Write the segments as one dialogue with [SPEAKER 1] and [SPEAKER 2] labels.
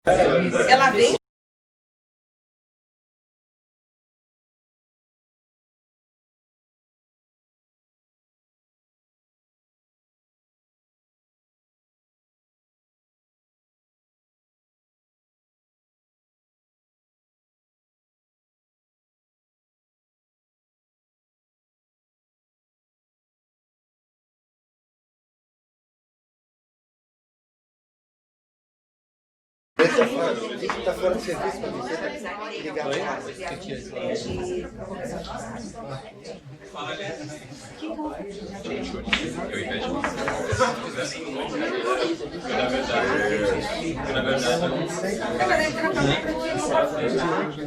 [SPEAKER 1] Ela vem.
[SPEAKER 2] Está fora de serviço para você, tá? Ligado.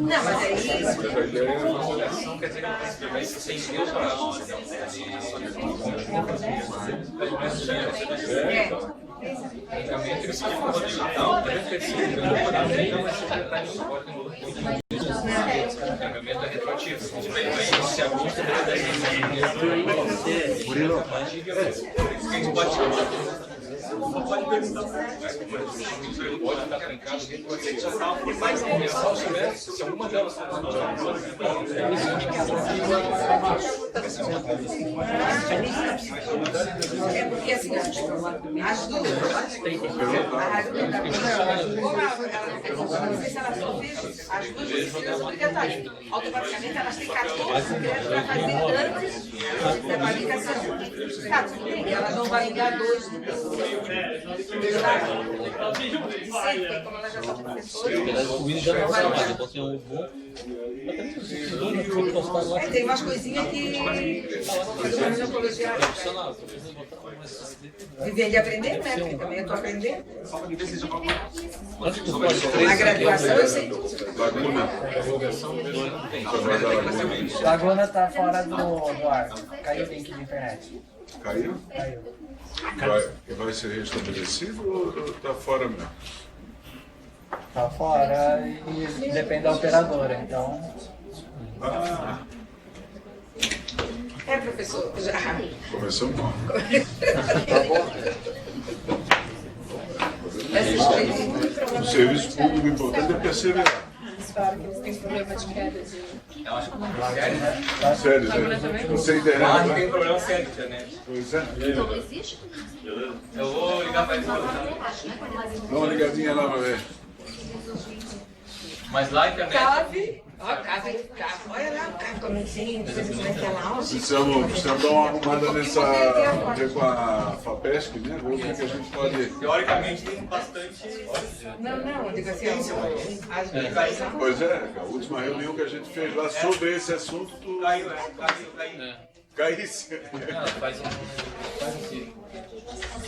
[SPEAKER 1] Não, mas é isso.
[SPEAKER 3] Quer dizer, isso sem Deus
[SPEAKER 2] Murilo,
[SPEAKER 3] pode perguntar. Pode estar trancado, se alguma delas
[SPEAKER 1] É porque assim, as duas, não sei se elas só fez, as duas precisam obrigatórias. Automaticamente elas têm 14 créditos para fazer antes da qualificação. Tá, tudo bem, elas não vão dar dois do sempre, como elas já são professoras.
[SPEAKER 4] O vídeo já não vai mais, eu botei um voo.
[SPEAKER 1] Tem umas coisinhas que viver de aprender, né? Porque também eu estou aprendendo. A graduação eu sei tudo.
[SPEAKER 5] Laguna está fora do ar. Caiu o link de internet.
[SPEAKER 6] Caiu?
[SPEAKER 5] Caiu.
[SPEAKER 6] Vai ser restabelecido ou está fora mesmo?
[SPEAKER 5] Está fora e depende da operadora, então.
[SPEAKER 6] Ah,
[SPEAKER 1] É, professor, já.
[SPEAKER 6] começou mal. O serviço público importante é perseverar.
[SPEAKER 7] Claro que eles têm problema de queda de...
[SPEAKER 6] Sério, né? Você internet,
[SPEAKER 3] tem
[SPEAKER 6] né?
[SPEAKER 3] problema sério de internet.
[SPEAKER 6] Pois é.
[SPEAKER 8] Não existe?
[SPEAKER 3] Eu vou ligar para eles.
[SPEAKER 6] Dá uma ligadinha lá pra ver.
[SPEAKER 3] Mas lá a internet.
[SPEAKER 1] Cave. Ó, cave. Olha lá, o cave comecinho, não sei como é que é lá.
[SPEAKER 6] Precisamos dar uma arrumada nessa. Ver com a FAPESC, né? Ver o que a gente pode.
[SPEAKER 3] Teoricamente tem bastante.
[SPEAKER 1] Não, eu digo assim, as duas.
[SPEAKER 6] Pois é, a última reunião que a gente fez lá sobre esse assunto, tu
[SPEAKER 3] Caiu.
[SPEAKER 6] caísse.
[SPEAKER 4] Não, faz um círculo.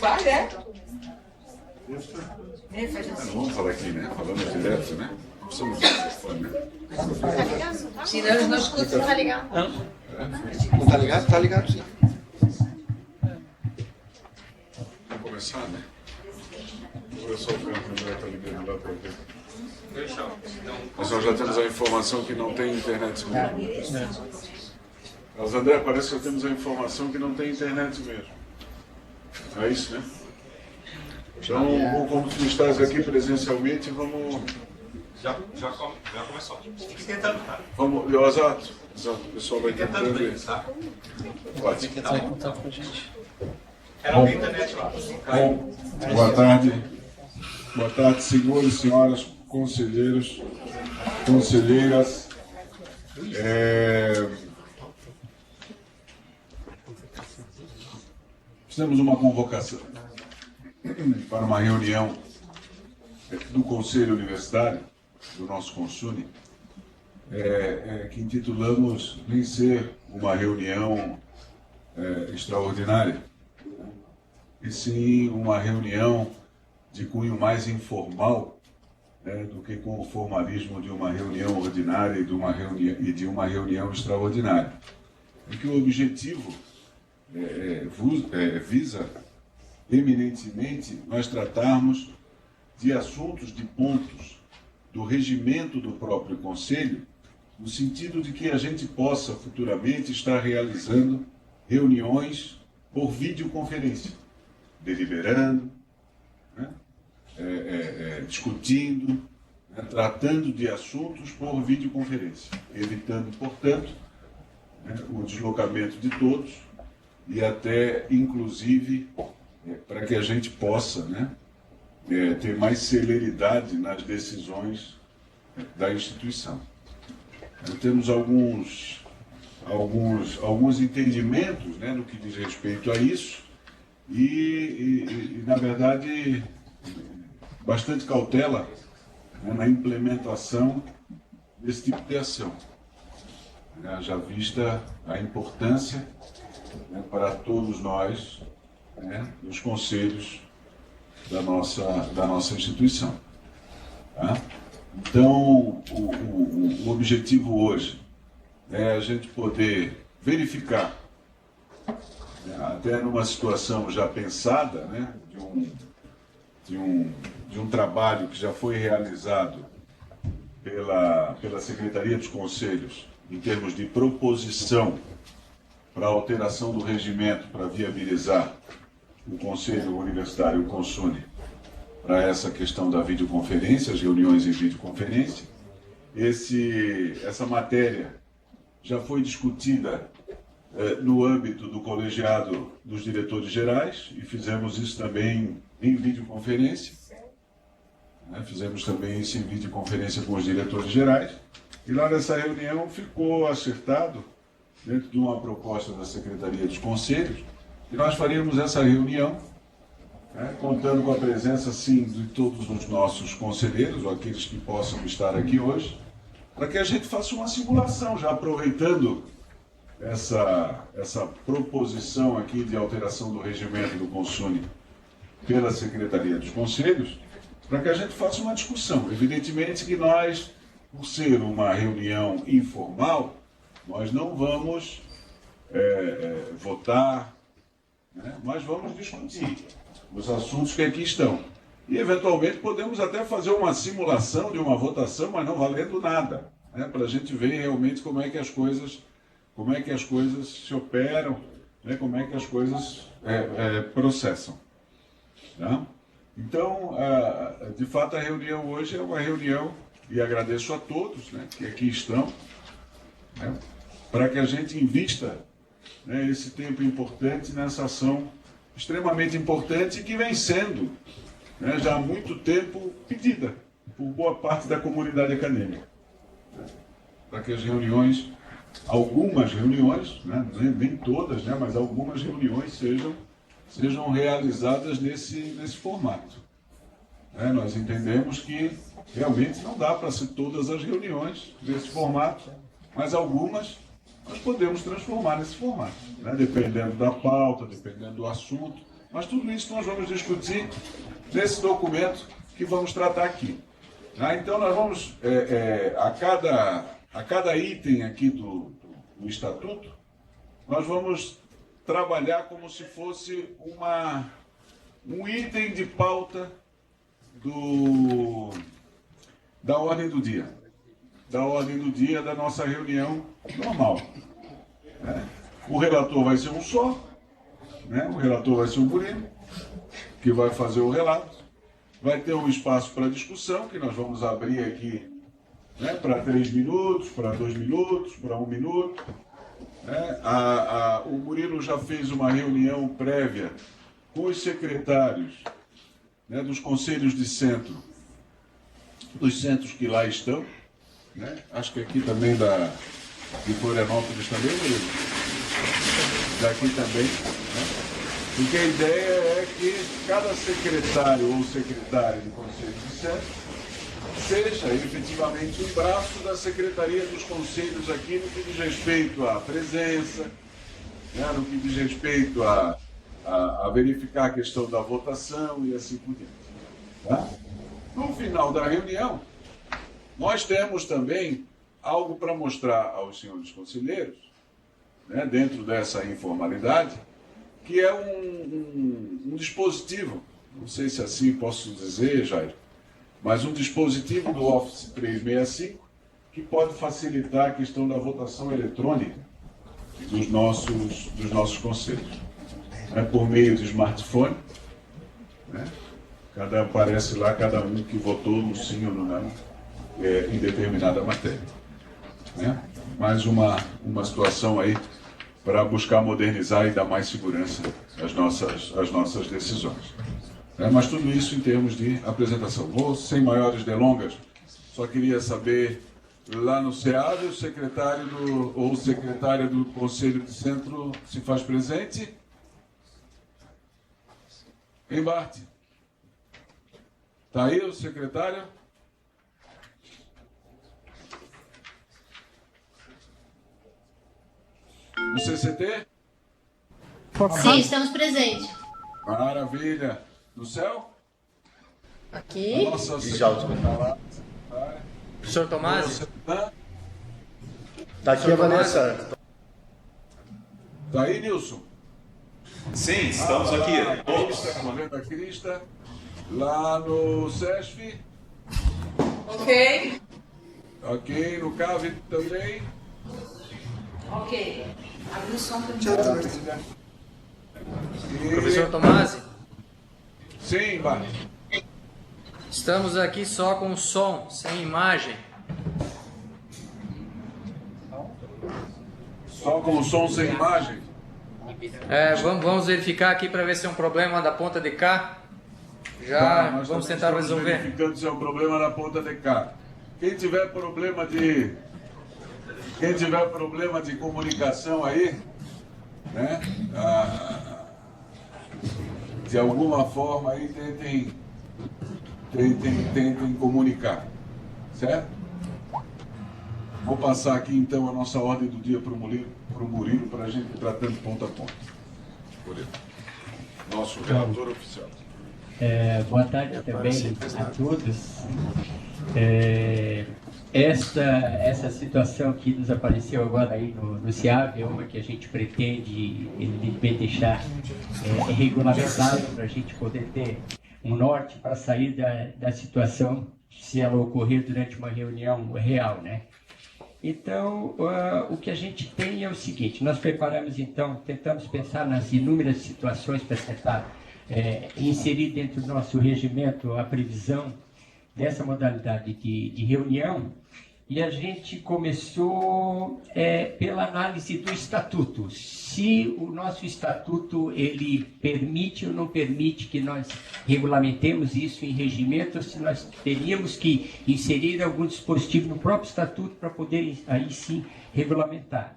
[SPEAKER 1] Faz, é?
[SPEAKER 6] Não vamos falar aqui, né? Falando direto, né? Não precisamos de telefone, né?
[SPEAKER 1] Senão eles não escutam.
[SPEAKER 7] Tá ligado?
[SPEAKER 2] Não está ligado? Está ligado, sim.
[SPEAKER 6] Vamos começar, né? Vou ver só o canto onde está ligando lá para ver. Mas nós já temos a informação que não tem internet mesmo. Mas, André, parece que já temos a informação que não tem internet mesmo. É isso, né? Então, como tu estás aqui presencialmente, vamos...
[SPEAKER 3] Já começou. Tentando, tá?
[SPEAKER 6] Vamos, exato. O pessoal vai
[SPEAKER 3] Tentando
[SPEAKER 6] tentando
[SPEAKER 3] ver,
[SPEAKER 6] ver.
[SPEAKER 3] tá?
[SPEAKER 6] Pode.
[SPEAKER 4] Entrar em contato com a gente.
[SPEAKER 3] Era uma internet lá.
[SPEAKER 6] Bom, boa tarde. Boa tarde, senhores e senhoras, conselheiros, conselheiras. Fizemos uma convocação para uma reunião do Conselho Universitário, do nosso Consune, que intitulamos Nem Ser uma Reunião Extraordinária, e sim uma reunião de cunho mais informal, do que com o formalismo de uma reunião ordinária e de uma reunião extraordinária. E que o objetivo visa eminentemente nós tratarmos de assuntos, de pontos do regimento do próprio Conselho, no sentido de que a gente possa futuramente estar realizando reuniões por videoconferência, deliberando, né? discutindo, né, tratando de assuntos por videoconferência, evitando, portanto, né, o deslocamento de todos e até, inclusive, para que a gente possa, né, ter mais celeridade nas decisões da instituição. Temos alguns entendimentos, né, no que diz respeito a isso e na verdade, bastante cautela, né, na implementação desse tipo de ação, né, já vista a importância, né, para todos nós, né, dos conselhos da nossa instituição. Tá? Então, o objetivo hoje é a gente poder verificar, né, até numa situação já pensada, né, de um trabalho que já foi realizado pela Secretaria dos Conselhos em termos de proposição para alteração do regimento para viabilizar o Conselho Universitário, o CONSUNE, para essa questão da videoconferência, as reuniões em videoconferência. Essa matéria já foi discutida no âmbito do colegiado dos diretores gerais e fizemos isso também em videoconferência. Fizemos também isso em videoconferência com os diretores gerais. E lá nessa reunião ficou acertado, dentro de uma proposta da Secretaria dos Conselhos, que nós faríamos essa reunião, né, contando com a presença, sim, de todos os nossos conselheiros, ou aqueles que possam estar aqui hoje, para que a gente faça uma simulação, já aproveitando essa proposição aqui de alteração do regimento do CONSUNE pela Secretaria dos Conselhos, para que a gente faça uma discussão. Evidentemente que nós, por ser uma reunião informal, nós não vamos votar, né? Nós vamos discutir os assuntos que aqui estão. E, eventualmente, podemos até fazer uma simulação de uma votação, mas não valendo nada, né? Para a gente ver realmente como é que as coisas se operam, né? Como é que as coisas processam. Tá? Então, de fato, a reunião hoje é uma reunião, e agradeço a todos, né, que aqui estão, né, para que a gente invista, né, esse tempo importante nessa ação extremamente importante que vem sendo, né, já há muito tempo pedida por boa parte da comunidade acadêmica. Né, para que as reuniões, algumas reuniões, né, nem todas, né, mas algumas reuniões sejam realizadas nesse formato. Nós entendemos que realmente não dá para ser todas as reuniões nesse formato, mas algumas nós podemos transformar nesse formato, né? Dependendo da pauta, dependendo do assunto, mas tudo isso nós vamos discutir nesse documento que vamos tratar aqui. Então nós vamos, a cada item aqui do Estatuto, nós vamos trabalhar como se fosse um item de pauta da ordem do dia. Da ordem do dia da nossa reunião normal. O relator vai ser um só, né? O relator vai ser o Murilo, que vai fazer o relato. Vai ter um espaço para discussão, que nós vamos abrir aqui, né, para 3 minutos, para 2 minutos, para 1 minuto. O Murilo já fez uma reunião prévia com os secretários, né, dos conselhos de centro, dos centros que lá estão, né? Acho que aqui também de Florianópolis também, Murilo? Daqui também, né? Porque a ideia é que cada secretário ou secretária de conselho de centro seja efetivamente um braço da Secretaria dos Conselhos aqui no que diz respeito à presença, né, no que diz respeito a verificar a questão da votação e assim por diante. Tá? No final da reunião, nós temos também algo para mostrar aos senhores conselheiros, né, dentro dessa informalidade, que é um dispositivo, não sei se assim posso dizer, Jair, mas um dispositivo do Office 365 que pode facilitar a questão da votação eletrônica dos nossos conselhos. Por meio de smartphone, né? Aparece lá cada um que votou no sim ou no não em determinada matéria. Né? Mais uma situação aí para buscar modernizar e dar mais segurança às nossas decisões. Mas tudo isso em termos de apresentação. Vou, sem maiores delongas, só queria saber, lá no SEAD, o secretário ou secretária do Conselho de Centro se faz presente? Em Barte. Está aí o secretário? No CCT?
[SPEAKER 8] Sim, estamos presentes.
[SPEAKER 6] Maravilha. No céu?
[SPEAKER 8] Aqui.
[SPEAKER 6] Nossa
[SPEAKER 2] Senhora.
[SPEAKER 5] Professor Tomás?
[SPEAKER 2] Está aqui a Vanessa.
[SPEAKER 6] Está aí, Nilson?
[SPEAKER 3] Sim, estamos aqui.
[SPEAKER 6] Venda Crista. Lá no SESF.
[SPEAKER 1] Ok.
[SPEAKER 6] Ok, no CAV também.
[SPEAKER 1] Ok. Abre o som para
[SPEAKER 5] Professor Tomasi?
[SPEAKER 6] Sim, Bart.
[SPEAKER 5] Estamos aqui só com som, sem imagem.
[SPEAKER 6] Só com som sem imagem?
[SPEAKER 5] Vamos verificar aqui para ver se é um problema da ponta de cá. Já
[SPEAKER 6] nós
[SPEAKER 5] vamos
[SPEAKER 6] também
[SPEAKER 5] tentar
[SPEAKER 6] estamos
[SPEAKER 5] resolver.
[SPEAKER 6] verificando se é um problema na ponta de cá. Quem tiver problema de comunicação aí, né? De alguma forma aí tentem comunicar, certo? Vou passar aqui então a nossa ordem do dia para o Murilo, para a gente ir tratando ponto a ponto. Murilo, nosso relator oficial.
[SPEAKER 9] Boa tarde também a todos. Essa situação que nos apareceu agora aí no CIAV é uma que a gente pretende deixar regulamentada para a gente poder ter um norte para sair da situação se ela ocorrer durante uma reunião real, né? Então, o que a gente tem é o seguinte: nós preparamos então, tentamos pensar nas inúmeras situações para tentar inserir dentro do nosso regimento a previsão dessa modalidade de reunião, e a gente começou pela análise do estatuto. Se o nosso estatuto ele permite ou não permite que nós regulamentemos isso em regimento, ou se nós teríamos que inserir algum dispositivo no próprio estatuto para poder aí sim regulamentar.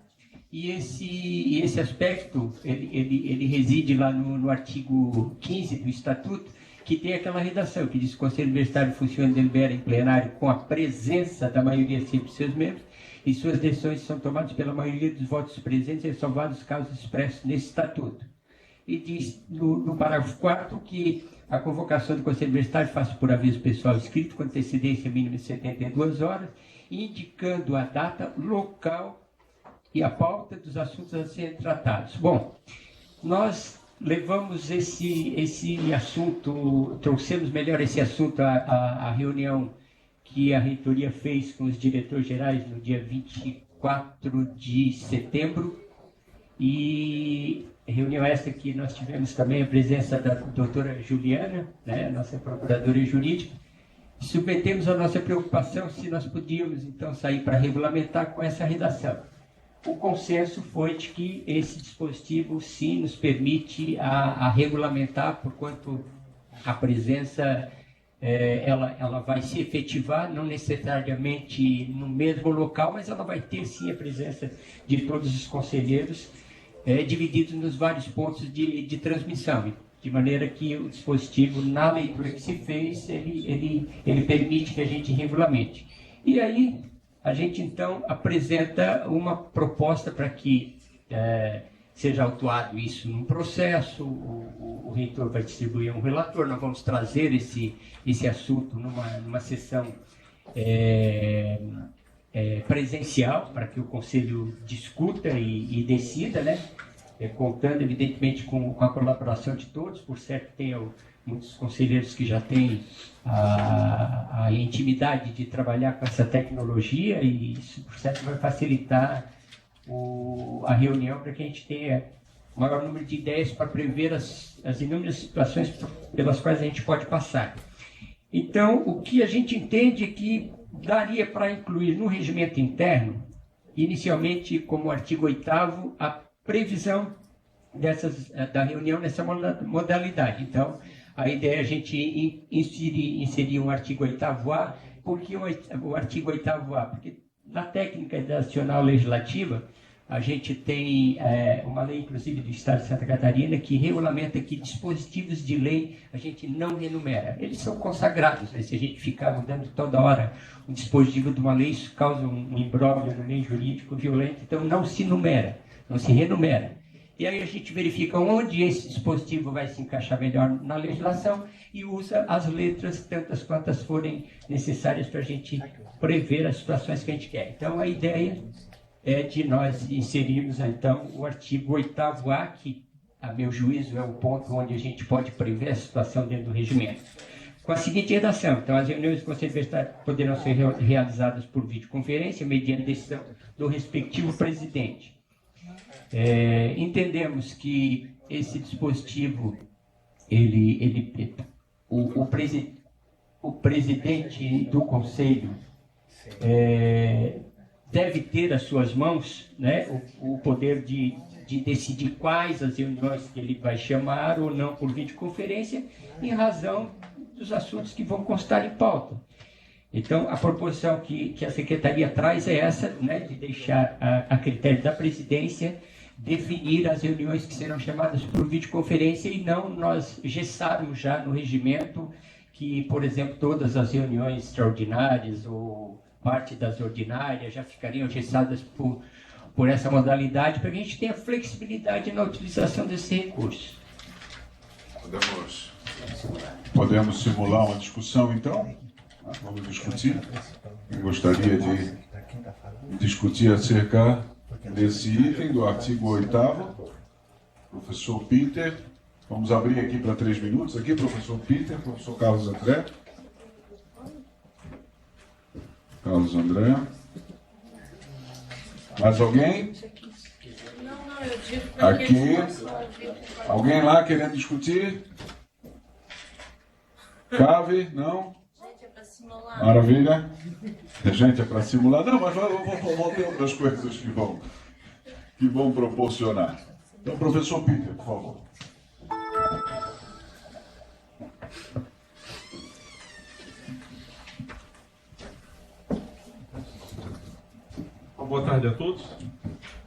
[SPEAKER 9] E esse aspecto ele reside lá no artigo 15 do estatuto, que tem aquela redação que diz que o Conselho Universitário funciona e delibera em plenário com a presença da maioria sempre de seus membros, e suas decisões são tomadas pela maioria dos votos presentes, ressalvados os casos expressos nesse estatuto. E diz no parágrafo 4º que a convocação do Conselho Universitário faça por aviso pessoal escrito com antecedência mínima de 72 horas, indicando a data, local e a pauta dos assuntos a serem tratados. Bom, nós levamos esse assunto, trouxemos melhor esse assunto à reunião que a reitoria fez com os diretores gerais no dia 24 de setembro, e reunião essa que nós tivemos também a presença da doutora Juliana, né, nossa procuradora jurídica. Submetemos a nossa preocupação se nós podíamos então sair para regulamentar com essa redação. O consenso foi de que esse dispositivo sim nos permite a regulamentar, porquanto a presença ela vai se efetivar, não necessariamente no mesmo local, mas ela vai ter sim a presença de todos os conselheiros, divididos nos vários pontos de transmissão, de maneira que o dispositivo, na leitura que se fez, ele permite que a gente regulamente. E aí a gente então apresenta uma proposta para que seja autuado isso num processo. O reitor vai distribuir um relator, nós vamos trazer esse assunto numa sessão presencial, para que o Conselho discuta e decida, né? Contando evidentemente com a colaboração de todos. Por certo, tem muitos conselheiros que já têm a intimidade de trabalhar com essa tecnologia, e isso, por certo, vai facilitar a reunião para que a gente tenha maior número de ideias para prever as inúmeras situações pelas quais a gente pode passar. Então, o que a gente entende é que daria para incluir no regimento interno, inicialmente como artigo 8º, a previsão da reunião nessa modalidade. Então, a ideia é a gente inserir um artigo 8º-A. Por que o artigo 8º-A? Porque na técnica nacional legislativa, a gente tem uma lei, inclusive, do Estado de Santa Catarina, que regulamenta que dispositivos de lei a gente não renumera. Eles são consagrados, né? Se a gente ficar mudando toda hora um dispositivo de uma lei, isso causa um imbróglio no meio jurídico violento, então não se numera, não se renumera. E aí a gente verifica onde esse dispositivo vai se encaixar melhor na legislação e usa as letras, tantas quantas forem necessárias para a gente prever as situações que a gente quer. Então, a ideia é de nós inserirmos, então, o artigo 8º-A, que, a meu juízo, é o ponto onde a gente pode prever a situação dentro do regimento. Com a seguinte redação: então, as reuniões do Conselho Universitário poderão ser realizadas por videoconferência, mediante decisão do respectivo presidente. Entendemos que esse dispositivo, o presidente do Conselho deve ter às suas mãos, né, o poder de decidir quais as reuniões que ele vai chamar ou não por videoconferência, em razão dos assuntos que vão constar em pauta. Então, a proposição que a Secretaria traz é essa, né, de deixar a critério da presidência definir as reuniões que serão chamadas por videoconferência e não nós gessarmos já no regimento que, por exemplo, todas as reuniões extraordinárias ou parte das ordinárias já ficariam gessadas por essa modalidade, para que a gente tenha flexibilidade na utilização desse recurso.
[SPEAKER 6] Podemos simular uma discussão, então? Vamos discutir. Eu gostaria de discutir acerca desse item do artigo 8º. Professor Peter, vamos abrir aqui para 3 minutos. Aqui, professor Peter, professor Carlos André. Carlos André. Mais alguém?
[SPEAKER 7] Não, eu digo
[SPEAKER 6] aqui. Alguém lá querendo discutir? Cave? Não? Maravilha. Gente, é para simular. Não, mas vamos ter outras coisas que vão proporcionar. Então, professor Peter, por favor.
[SPEAKER 10] Boa tarde a todos.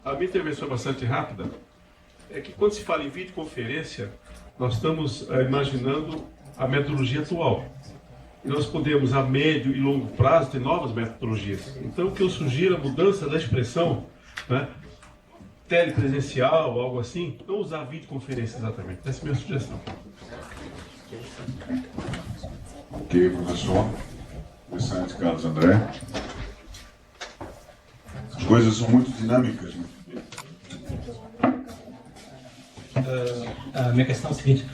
[SPEAKER 10] A minha intervenção é bastante rápida. É que quando se fala em videoconferência, nós estamos imaginando a metodologia atual. E nós podemos, a médio e longo prazo, ter novas metodologias. Então, o que eu sugiro é a mudança da expressão, né, telepresencial, algo assim, não usar videoconferência exatamente. Essa é a minha sugestão.
[SPEAKER 6] Ok, professor. Interessante, Carlos André. As coisas são muito dinâmicas, né?
[SPEAKER 11] A minha questão é a seguinte: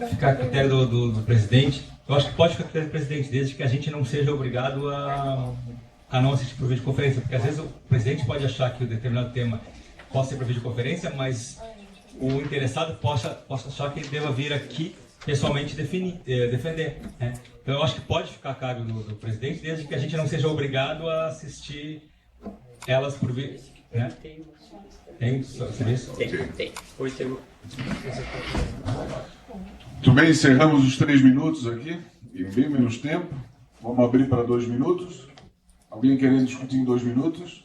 [SPEAKER 11] ficar a critério do presidente. Eu acho que pode ficar a critério do presidente, desde que a gente não seja obrigado a não assistir por videoconferência, porque às vezes o presidente pode achar que o determinado tema possa ser por videoconferência, mas o interessado possa achar que ele deva vir aqui pessoalmente defender, né? Então eu acho que pode ficar a cargo do presidente, desde que a gente não seja obrigado a assistir elas por vídeo, né? Tem serviço? Tem.
[SPEAKER 6] Muito bem, encerramos os 3 minutos aqui, em bem menos tempo. Vamos abrir para 2 minutos. Alguém querendo discutir em 2 minutos?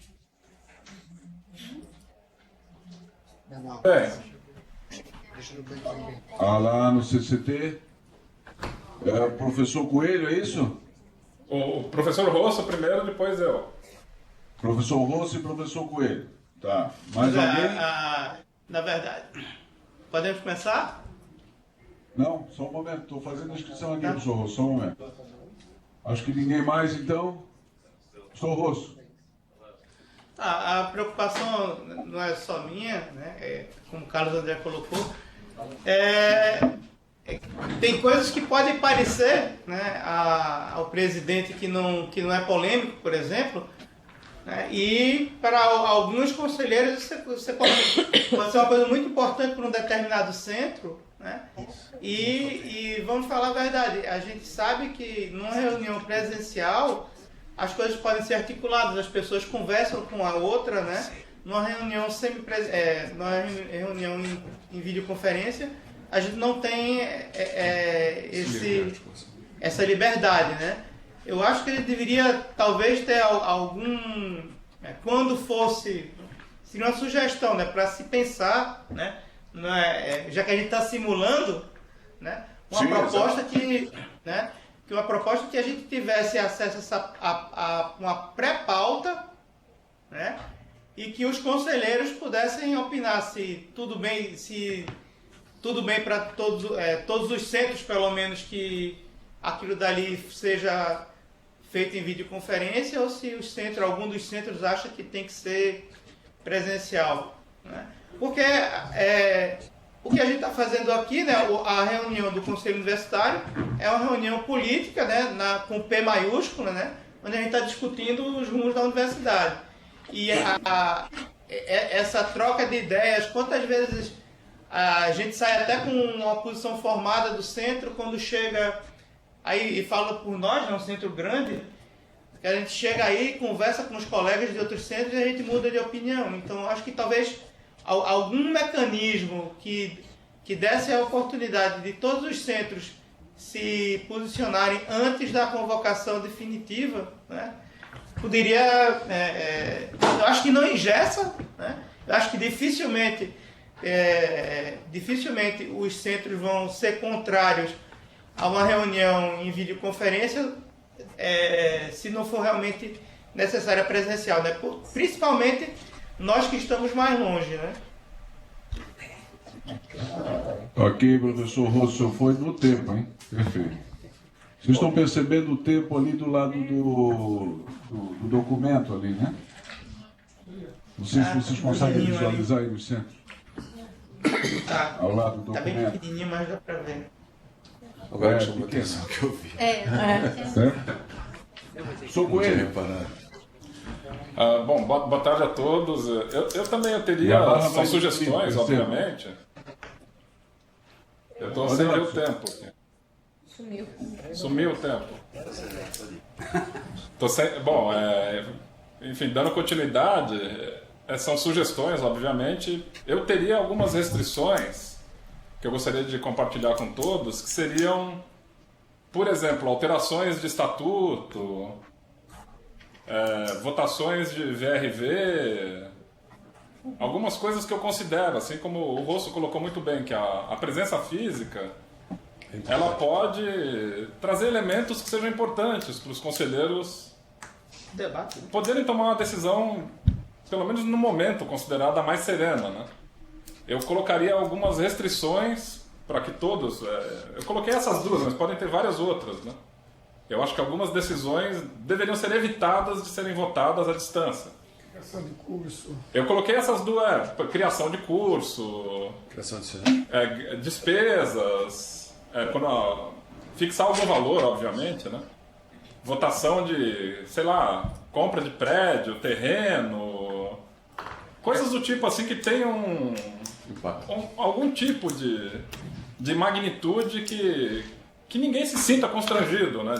[SPEAKER 6] Lá no CCT. Professor Coelho, é isso?
[SPEAKER 12] O professor Rosso primeiro, depois eu.
[SPEAKER 6] Professor Rosso e professor Coelho. Tá. Mais alguém?
[SPEAKER 13] Na verdade, podemos começar?
[SPEAKER 6] Não, só um momento. Estou fazendo a inscrição aqui, professor Rosso. Só um momento. Acho que ninguém mais, então. Professor Rosso.
[SPEAKER 13] A preocupação não é só minha, né? Como o Carlos André colocou. Tem coisas que podem parecer, né, ao presidente que não é polêmico, por exemplo, né? E para alguns conselheiros isso pode ser uma coisa muito importante para um determinado centro, né? E vamos falar a verdade, a gente sabe que numa reunião presencial as coisas podem ser articuladas, as pessoas conversam com a outra, né? Numa reunião reunião em videoconferência, a gente não tem essa liberdade, né? Eu acho que ele deveria talvez ter algum, quando fosse, seria uma sugestão, né, para se pensar, né, já que a gente está simulando, né, uma proposta que, né, uma proposta que a gente tivesse acesso a uma pré-pauta, né, e que os conselheiros pudessem opinar se tudo bem para todos os centros, pelo menos, que aquilo dali seja feito em videoconferência, ou se algum dos centros acha que tem que ser presencial, né? Porque o que a gente está fazendo aqui, né, a reunião do Conselho Universitário é uma reunião política, né, com P maiúsculo, né, onde a gente está discutindo os rumos da universidade. E essa troca de ideias, quantas vezes a gente sai até com uma posição formada do centro, quando chega aí, e fala por nós, é um centro grande, que a gente chega aí, conversa com os colegas de outros centros e a gente muda de opinião. Então, acho que talvez algum mecanismo que desse a oportunidade de todos os centros se posicionarem antes da convocação definitiva, né, poderia, eu acho que não engessa, né, eu acho que dificilmente os centros vão ser contrários a uma reunião em videoconferência, se não for realmente necessária presencial, né? Principalmente nós que estamos mais longe, né?
[SPEAKER 6] Ok, professor Rosso, foi no tempo, hein? Perfeito. Vocês estão percebendo o tempo ali do lado do documento ali, né? Não sei se vocês conseguem visualizar aí no centro.
[SPEAKER 13] Tá.
[SPEAKER 6] Ao lado do
[SPEAKER 13] documento. Tá bem pequenininho, mas dá para ver.
[SPEAKER 3] Agora me chamou a atenção que eu vi.
[SPEAKER 6] Sou Coelho.
[SPEAKER 12] Bom, boa tarde a todos. Eu também teria são sugestões, obviamente. Eu estou sem ver o tempo. Sumiu o tempo. Bom, enfim, dando continuidade, são sugestões, obviamente. Eu teria algumas restrições que eu gostaria de compartilhar com todos, que seriam, por exemplo, alterações de estatuto, votações de VRV, algumas coisas que eu considero, assim como o Rosso colocou muito bem, que a presença física, ela pode trazer elementos que sejam importantes para os conselheiros poderem tomar uma decisão, pelo menos no momento, considerada mais serena, né? Eu colocaria algumas restrições para que todos... eu coloquei essas duas, mas podem ter várias outras, né? Eu acho que algumas decisões deveriam ser evitadas de serem votadas à distância.
[SPEAKER 14] Criação de curso.
[SPEAKER 12] Eu coloquei essas duas, criação de curso, despesas, fixar algum valor, obviamente, né? Votação de, sei lá, compra de prédio, terreno, coisas do tipo assim que tenham algum tipo de magnitude que ninguém se sinta constrangido, né?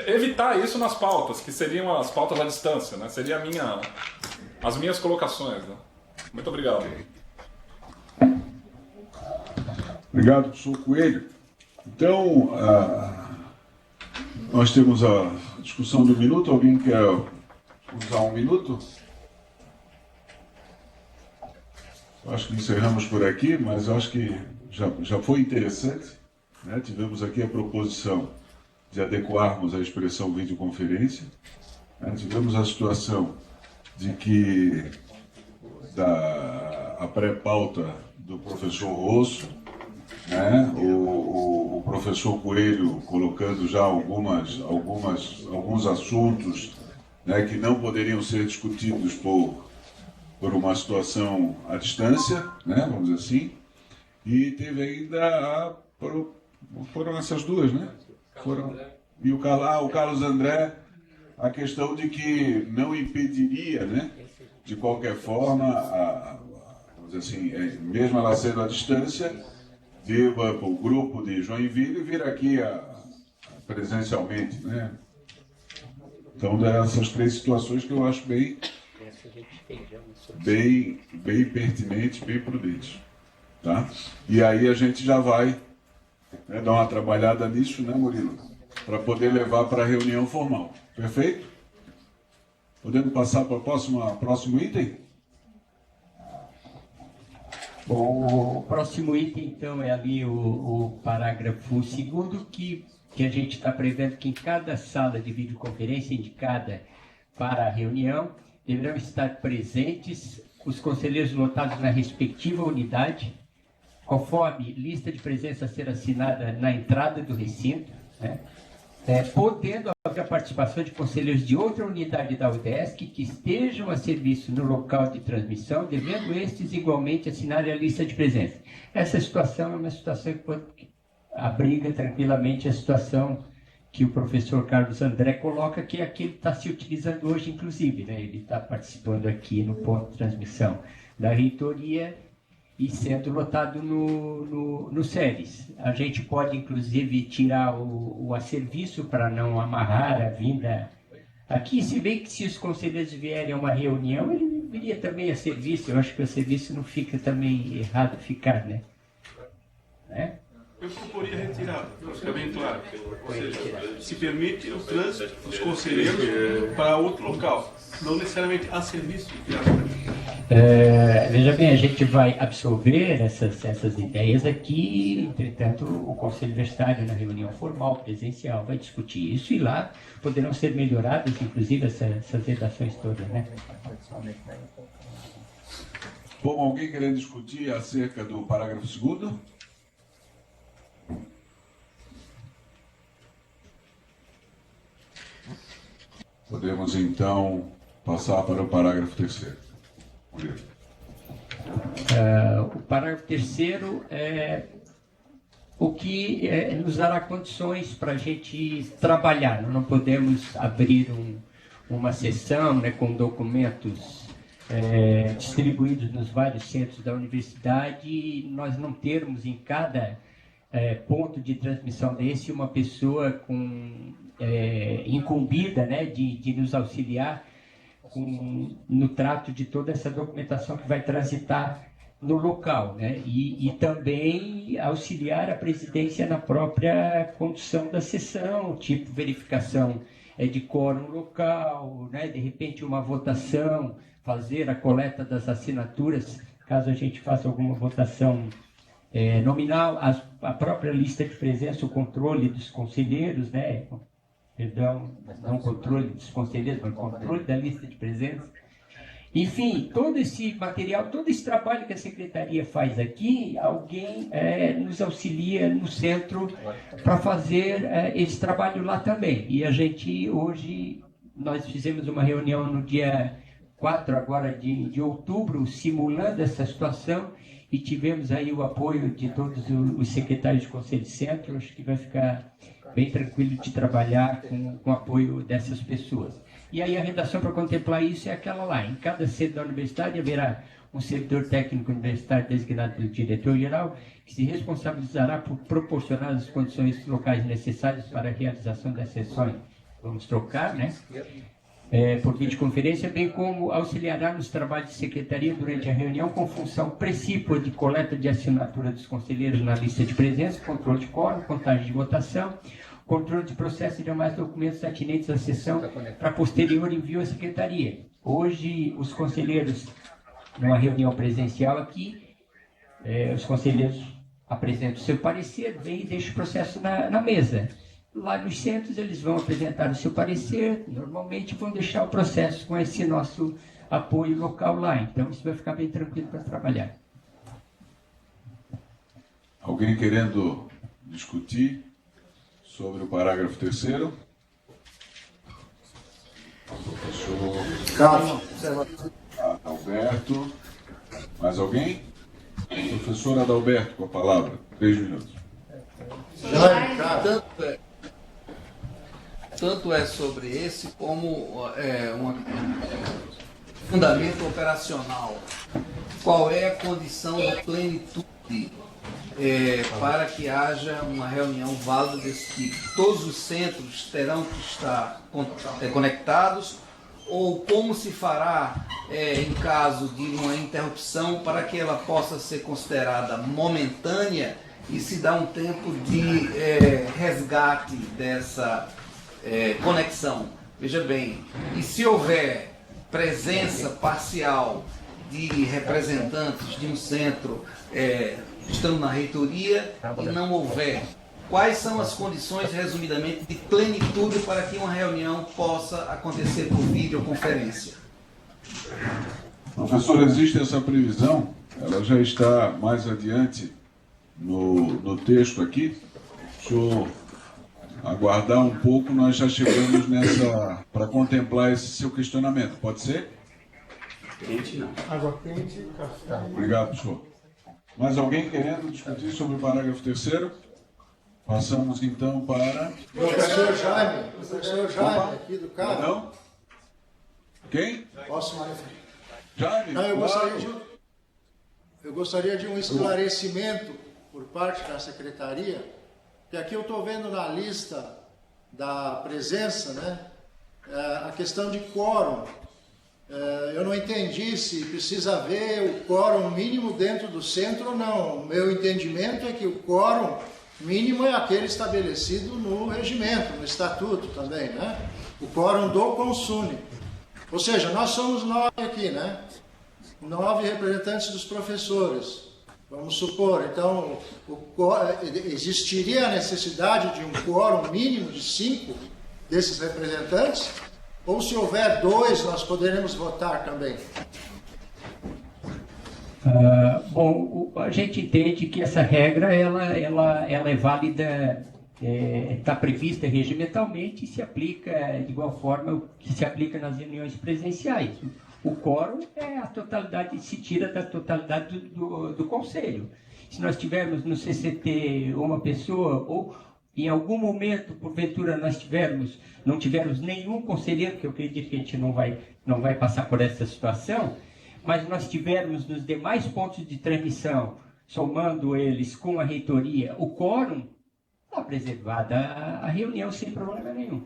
[SPEAKER 12] Evitar isso nas pautas, que seriam as pautas à distância, né? Seria as minhas colocações, né? Muito obrigado.
[SPEAKER 6] Obrigado, professor Coelho. Então, nós temos a discussão do minuto. Alguém quer usar um minuto? Acho que encerramos por aqui, mas acho que já foi interessante, né? Tivemos aqui a proposição de adequarmos a expressão videoconferência, né? Tivemos a situação de que a pré-pauta do professor Rosso, né? O professor Coelho colocando já alguns assuntos, né, que não poderiam ser discutidos por uma situação à distância, né, vamos dizer assim, e teve ainda foram essas duas, né? E o Carlos André a questão de que não impediria, né, de qualquer forma, vamos dizer assim, mesmo ela sendo à distância, de o grupo de Joinville vir aqui presencialmente, né? Então, dessas três situações que eu acho bem pertinentes, bem prudentes, tá? E aí a gente já vai, né, dar uma trabalhada nisso, né, Murilo? Para poder levar para a reunião formal. Perfeito? Podemos passar para o próximo item?
[SPEAKER 9] Bom, o próximo item, então, é ali o parágrafo 2º, que a gente está prevendo que em cada sala de videoconferência indicada para a reunião, deverão estar presentes os conselheiros lotados na respectiva unidade, conforme lista de presença a ser assinada na entrada do recinto, né? Podendo haver a participação de conselheiros de outra unidade da UDESC que estejam a serviço no local de transmissão, devendo estes igualmente assinarem a lista de presença. Essa situação é uma situação que abriga tranquilamente a situação que o professor Carlos André coloca, que é a que ele está se utilizando hoje, inclusive, né? Ele está participando aqui no ponto de transmissão da reitoria e sendo lotado no SERES. A gente pode, inclusive, tirar o a serviço para não amarrar a vinda aqui, se bem que se os conselheiros vierem a uma reunião, ele viria também a serviço. Eu acho que o serviço não fica também errado ficar, né?
[SPEAKER 10] Eu proporia retirada, para ficar bem claro. Ou seja, se permite o trânsito dos conselheiros para outro local, não necessariamente a serviço.
[SPEAKER 9] Veja bem, a gente vai absorver essas ideias aqui, entretanto, o Conselho Universitário, na reunião formal, presencial, vai discutir isso e lá poderão ser melhoradas, inclusive, essas redações todas, né?
[SPEAKER 6] Bom, alguém querendo discutir acerca do parágrafo 2º? Podemos, então, passar para o parágrafo 3º.
[SPEAKER 9] O parágrafo 3º é o que nos dará condições para a gente trabalhar. Nós não podemos abrir uma sessão, né, com documentos distribuídos nos vários centros da universidade e nós não termos em cada ponto de transmissão desse uma pessoa incumbida, né, de nos auxiliar no trato de toda essa documentação que vai transitar no local, né? E também auxiliar a presidência na própria condução da sessão, tipo verificação de quórum local, né? De repente uma votação, fazer a coleta das assinaturas, caso a gente faça alguma votação nominal, a própria lista de presença, o controle dos conselheiros, né? Perdão, não controle dos conselheiros, mas controle da lista de presença. Enfim, todo esse material, todo esse trabalho que a Secretaria faz aqui, alguém nos auxilia no centro para fazer esse trabalho lá também. E a gente, hoje, nós fizemos uma reunião no dia 4 agora de outubro, simulando essa situação, e tivemos aí o apoio de todos os secretários de Conselho de Centro. Acho que vai ficar bem tranquilo de trabalhar com o apoio dessas pessoas. E aí a redação para contemplar isso é aquela lá. Em cada sede da universidade haverá um servidor técnico universitário designado pelo diretor-geral, que se responsabilizará por proporcionar as condições locais necessárias para a realização das sessões. Vamos trocar, né? Por videoconferência, bem como auxiliará nos trabalhos de secretaria durante a reunião com função precípua de coleta de assinatura dos conselheiros na lista de presença, controle de quórum, contagem de votação, controle de processo e demais documentos atinentes à sessão para posterior envio à secretaria. Hoje, os conselheiros, numa reunião presencial aqui, os conselheiros apresentam o seu parecer, vem e deixam o processo na mesa. Lá nos centros eles vão apresentar o seu parecer, normalmente vão deixar o processo com esse nosso apoio local lá. Então isso vai ficar bem tranquilo para trabalhar.
[SPEAKER 6] Alguém querendo discutir sobre o parágrafo 3º? Professor Adalberto. Mais alguém? Professor Adalberto, com a palavra. 3 minutos.
[SPEAKER 14] tanto é sobre esse como um fundamento operacional. Qual é a condição de plenitude para que haja uma reunião válida desse tipo? Todos os centros terão que estar conectados, ou como se fará em caso de uma interrupção para que ela possa ser considerada momentânea e se dá um tempo de resgate dessa conexão? Veja bem, e se houver presença parcial de representantes de um centro estando na reitoria e não houver, quais são as condições, resumidamente, de plenitude para que uma reunião possa acontecer por videoconferência?
[SPEAKER 6] Professor, existe essa previsão, ela já está mais adiante no texto aqui. Se o senhor aguardar um pouco, nós já chegamos nessa, para contemplar esse seu questionamento. Pode ser?
[SPEAKER 2] Quente não. Água quente e café.
[SPEAKER 6] Obrigado, senhor. Mais alguém querendo discutir sobre o parágrafo 3º? Passamos então para...
[SPEAKER 2] Professor Jaime, aqui do carro.
[SPEAKER 6] Não? Quem?
[SPEAKER 2] Posso manifestar?
[SPEAKER 6] Jaime,
[SPEAKER 2] não, eu gostaria de um esclarecimento por parte da secretaria, que aqui eu estou vendo na lista da presença, né, a questão de quórum. Eu não entendi se precisa haver o quórum mínimo dentro do centro ou não. O meu entendimento é que o quórum mínimo é aquele estabelecido no regimento, no estatuto também, né? O quórum do consune. Ou seja, nós somos 9 aqui, né? 9 representantes dos professores. Vamos supor, então, existiria a necessidade de um quórum mínimo de 5 desses representantes? Ou se houver 2, nós poderemos votar também?
[SPEAKER 9] Bom, a gente entende que essa regra ela é válida, está prevista regimentalmente e se aplica de igual forma que se aplica nas reuniões presenciais. O quórum é a totalidade, se tira da totalidade do conselho. Se nós tivermos no CCT uma pessoa, ou em algum momento, porventura, não tivermos nenhum conselheiro, que eu acredito que a gente não vai passar por essa situação, mas nós tivermos nos demais pontos de transmissão, somando eles com a reitoria, o quórum, está preservada a reunião sem problema nenhum.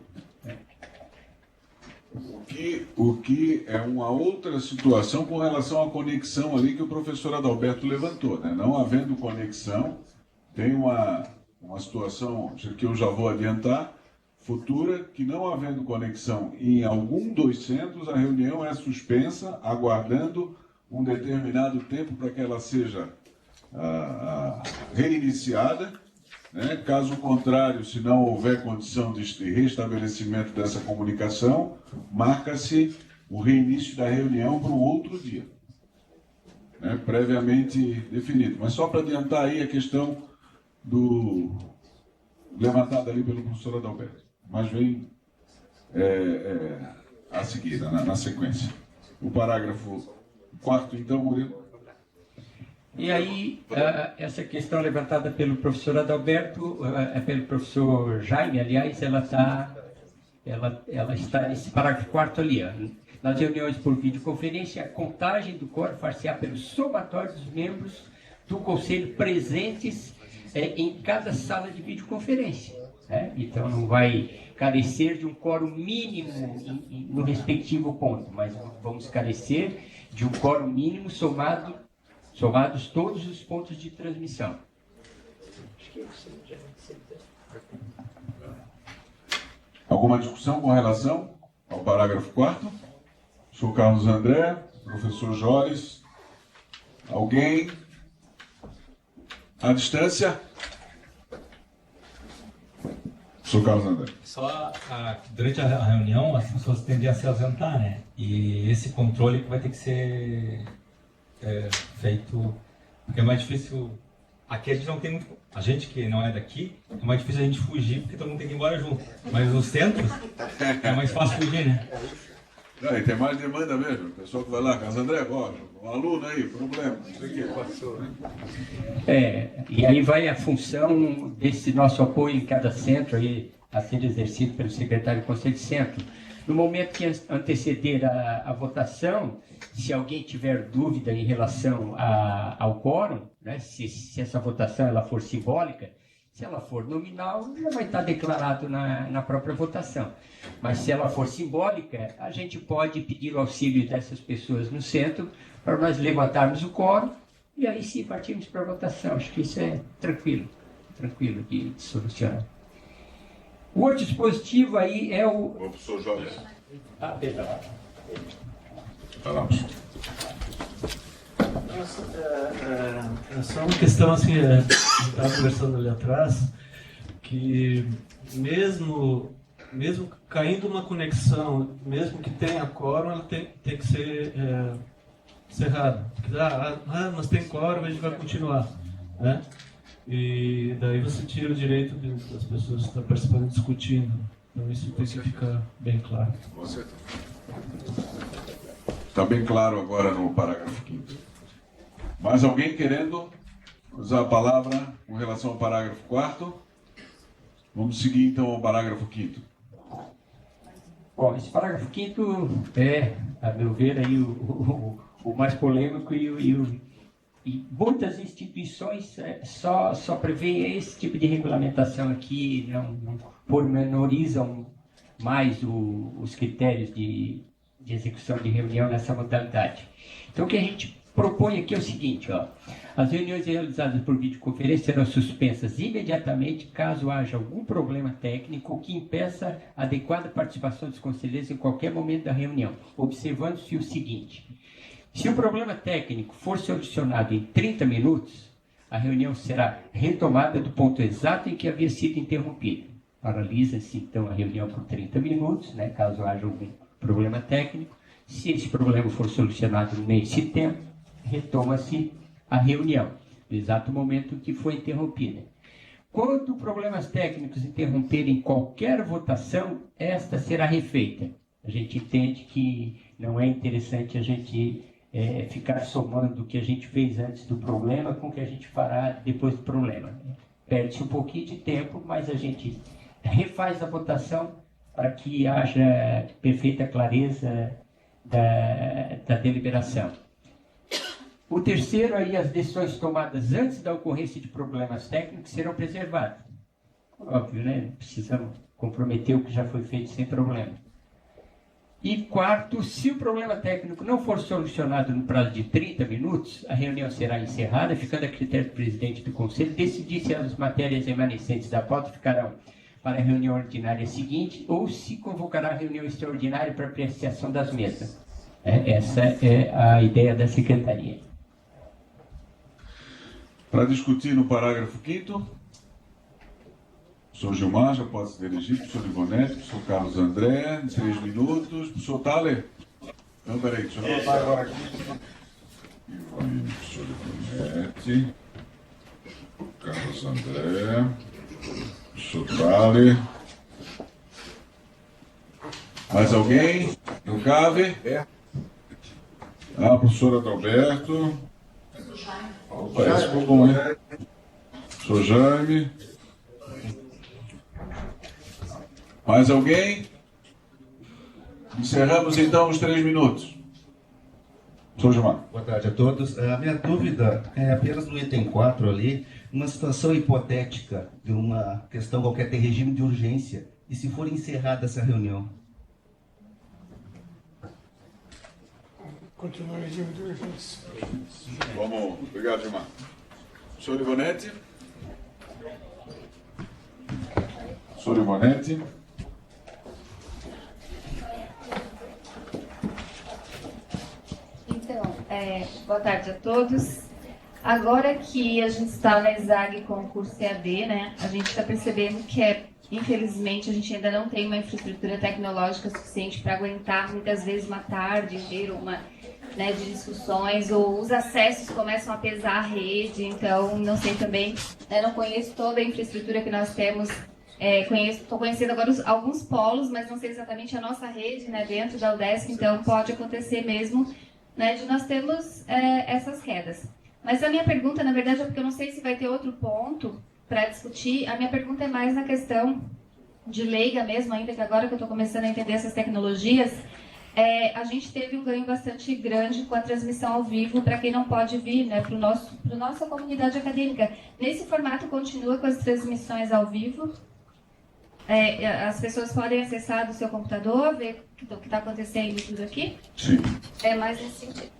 [SPEAKER 6] O que é uma outra situação com relação à conexão ali que o professor Adalberto levantou, né? Não havendo conexão, tem uma situação que eu já vou adiantar, futura, que não havendo conexão em algum dos centros, a reunião é suspensa, aguardando um determinado tempo para que ela seja reiniciada, né? Caso contrário, se não houver condição de restabelecimento dessa comunicação, marca-se o reinício da reunião para um outro dia, né? Previamente definido. Mas só para adiantar aí a questão levantada ali pelo professor Adalberto. Mas vem a seguir, na sequência. O parágrafo 4º, então, Murilo.
[SPEAKER 9] E aí, essa questão levantada pelo professor Adalberto, pelo professor Jaime, aliás, ela está nesse parágrafo 4º ali. Ó. Nas reuniões por videoconferência, a contagem do quórum far-se-á pelo somatório dos membros do conselho presentes em cada sala de videoconferência. Então, não vai carecer de um quórum mínimo no respectivo ponto, mas vamos carecer de um quórum mínimo somados todos os pontos de transmissão.
[SPEAKER 6] Alguma discussão com relação ao parágrafo 4º? Sou Carlos André, professor Jores. Alguém? À distância? Sou Carlos André.
[SPEAKER 11] Só durante a reunião as pessoas tendem a se ausentar, né? E esse controle vai ter que ser feito, porque é mais difícil. Aqui a gente não tem muito. A gente que não é daqui, é mais difícil a gente fugir porque todo mundo tem que ir embora junto. Mas nos centros é mais fácil fugir, né?
[SPEAKER 6] Aí tem mais demanda mesmo. O pessoal que vai lá, Carlos André, ó, um aluno aí, problema, não sei o que, passou, né?
[SPEAKER 9] E aí vai a função desse nosso apoio em cada centro aí, a ser exercido pelo secretário do Conselho de Centro. No momento que anteceder a votação, se alguém tiver dúvida em relação ao quórum, né, se essa votação ela for simbólica, se ela for nominal, já vai estar declarado na própria votação. Mas se ela for simbólica, a gente pode pedir o auxílio dessas pessoas no centro para nós levantarmos o quórum e aí sim partirmos para a votação. Acho que isso é tranquilo de solucionar. O outro dispositivo aí é o...
[SPEAKER 6] O professor Jorge.
[SPEAKER 9] Perdão.
[SPEAKER 6] Falamos.
[SPEAKER 15] É só uma questão assim, estava conversando ali atrás, que mesmo caindo uma conexão, mesmo que tenha quórum, ela tem que ser encerrada. Mas tem quórum, a gente vai continuar, né? E daí você tira o direito das pessoas que estão participando discutindo. Então isso tem que ficar bem claro.
[SPEAKER 6] Está bem claro agora no parágrafo 5º. Mais alguém querendo usar a palavra com relação ao parágrafo 4º? Vamos seguir então ao parágrafo 5º.
[SPEAKER 9] Bom, esse parágrafo 5º é, a meu ver, aí, o mais polêmico e muitas instituições só prevêem esse tipo de regulamentação aqui, não pormenorizam mais os critérios de execução de reunião nessa modalidade. Então, o que a gente propõe aqui é o seguinte, ó, as reuniões realizadas por videoconferência serão suspensas imediatamente caso haja algum problema técnico que impeça a adequada participação dos conselheiros em qualquer momento da reunião, observando-se o seguinte: se o problema técnico for solucionado em 30 minutos, a reunião será retomada do ponto exato em que havia sido interrompida. Paralisa-se então a reunião por 30 minutos, né, caso haja algum problema técnico. Se esse problema for solucionado nesse tempo, retoma-se a reunião, no exato momento em que foi interrompida. Quando problemas técnicos interromperem qualquer votação, esta será refeita. A gente entende que não é interessante a gente ficar somando o que a gente fez antes do problema com o que a gente fará depois do problema. Perde-se um pouquinho de tempo, mas a gente refaz a votação para que haja perfeita clareza da deliberação. O terceiro, aí, as decisões tomadas antes da ocorrência de problemas técnicos serão preservadas. Óbvio, né? Precisamos comprometer o que já foi feito sem problema. E quarto, se o problema técnico não for solucionado no prazo de 30 minutos, a reunião será encerrada, ficando a critério do presidente do Conselho decidir se as matérias remanescentes da pauta ficarão para a reunião ordinária seguinte ou se convocará a reunião extraordinária para apreciação das mesas. Essa é a ideia da Secretaria.
[SPEAKER 6] Para discutir no parágrafo 5º, professor Gilmar já pode se dirigir, professor Ivonete, professor Carlos André, 3 minutos, professor Thaler. Não, peraí, deixa eu anotar agora aqui. Professor Ivonete, Carlos André, professor Thaler. Mais alguém? Não cabe? Professor Adalberto. Parece que ficou bom, hein? Professor Jaime. Mais alguém? Encerramos então os 3 minutos. Professor Gilmar.
[SPEAKER 16] Boa tarde a todos. A minha dúvida é apenas no item 4 ali, uma situação hipotética de uma questão qualquer, tem regime de urgência, e se for encerrada essa reunião?
[SPEAKER 17] Continua o regime de urgência.
[SPEAKER 6] Vamos, obrigado, Gilmar. Professor Ivonete. Professor Ivonete.
[SPEAKER 18] Então, boa tarde a todos. Agora que a gente está na ESAG com o curso EAD, né, a gente está percebendo que infelizmente, a gente ainda não tem uma infraestrutura tecnológica suficiente para aguentar muitas vezes uma tarde inteira, de discussões, ou os acessos começam a pesar a rede, então não sei também, não conheço toda a infraestrutura que nós temos Estou conhecendo agora alguns polos, mas não sei exatamente a nossa rede, né, dentro da UDESC, então pode acontecer mesmo, né, de nós termos essas quedas. Mas a minha pergunta, na verdade, é porque eu não sei se vai ter outro ponto para discutir. A minha pergunta é mais na questão de leiga mesmo, ainda que agora que eu estou começando a entender essas tecnologias, a gente teve um ganho bastante grande com a transmissão ao vivo para quem não pode vir, né, para nossa comunidade acadêmica. Nesse formato continua com as transmissões ao vivo. As pessoas podem acessar do seu computador, ver o que está acontecendo e tudo aqui?
[SPEAKER 6] Sim.
[SPEAKER 18] É mais nesse sentido.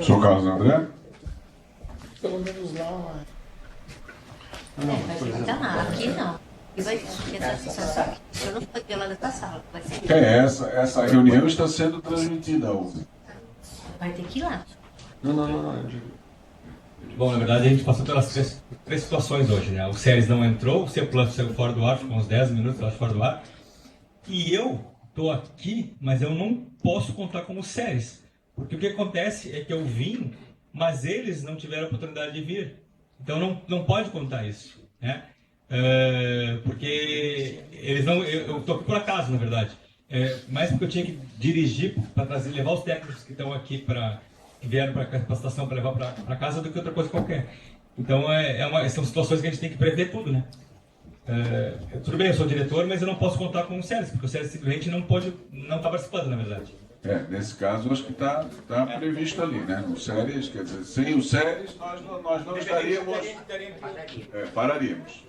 [SPEAKER 6] Sou Carlos André?
[SPEAKER 7] Pelo menos lá.
[SPEAKER 17] Aqui não. E vai ter essa eu não vou ter lá nessa sala. Vai ser
[SPEAKER 6] Essa reunião está sendo transmitida hoje.
[SPEAKER 17] Vai ter que ir lá.
[SPEAKER 11] Não. Bom, na verdade a gente passou pelas três situações hoje, né? O Ceres não entrou, o C+ saiu fora do ar, ficou uns 10 minutos, eu acho, fora do ar. E eu estou aqui, mas eu não posso contar como Ceres. Porque o que acontece é que eu vim, mas eles não tiveram a oportunidade de vir. Então não pode contar isso, né? Porque eles não... Eu estou aqui por acaso, na verdade. Mas porque eu tinha que dirigir para levar os técnicos que estão aqui que vieram para a estação para levar para casa do que outra coisa qualquer. Então são situações que a gente tem que prever tudo, né? Tudo bem, eu sou diretor, mas eu não posso contar com o Ceres, porque o Ceres simplesmente não está participando, na verdade.
[SPEAKER 6] Nesse caso, acho que está previsto ali, né? O Ceres, quer dizer, sem o Ceres, nós não estaríamos... Pararíamos.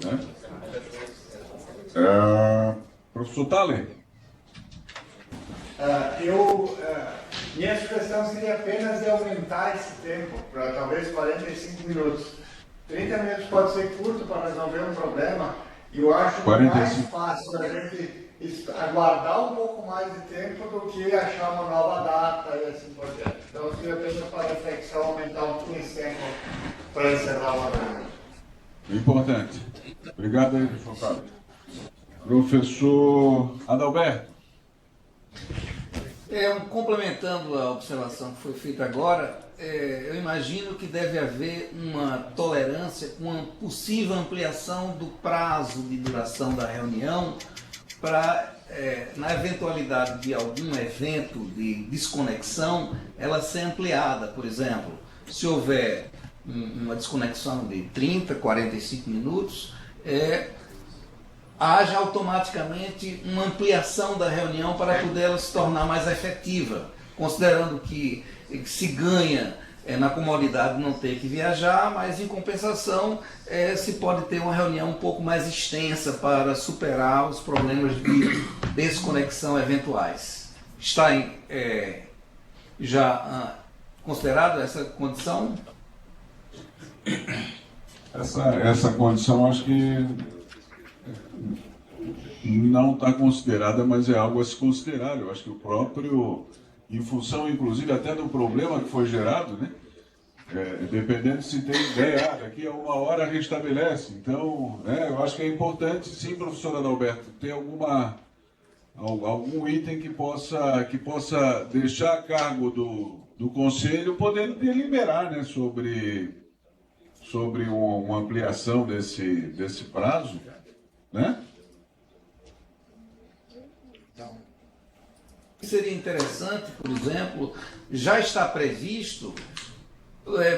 [SPEAKER 6] Né? Professor Thaler?
[SPEAKER 19] Minha sugestão seria apenas de aumentar esse tempo para talvez 45 minutos. 30 minutos pode ser curto para resolver um problema e eu acho 45. Mais fácil a gente aguardar um pouco mais de tempo do que achar uma nova data e assim por diante. Então, eu seria apenas para reflexão aumentar um pouquinho esse tempo para encerrar uma reunião.
[SPEAKER 6] Importante. Obrigado aí, professor Carlos. Professor Adalberto.
[SPEAKER 14] Complementando a observação que foi feita agora, eu imagino que deve haver uma tolerância com uma possível ampliação do prazo de duração da reunião para, na eventualidade de algum evento de desconexão, ela ser ampliada. Por exemplo, se houver uma desconexão de 30, 45 minutos, haja automaticamente uma ampliação da reunião para poder ela se tornar mais efetiva, considerando que se ganha na comodidade de não ter que viajar, mas em compensação se pode ter uma reunião um pouco mais extensa para superar os problemas de desconexão eventuais. Está já considerado essa condição?
[SPEAKER 6] Essa condição acho que não está considerada, mas é algo a se considerar. Eu acho que o próprio, em função inclusive até do problema que foi gerado, né? Dependendo se tem ideia, daqui a 1 hora restabelece. Então, eu acho que é importante, sim, professor Adalberto, ter algum item que possa deixar a cargo do Conselho, podendo deliberar, né, sobre uma ampliação desse prazo, né?
[SPEAKER 14] Seria interessante, por exemplo, já está previsto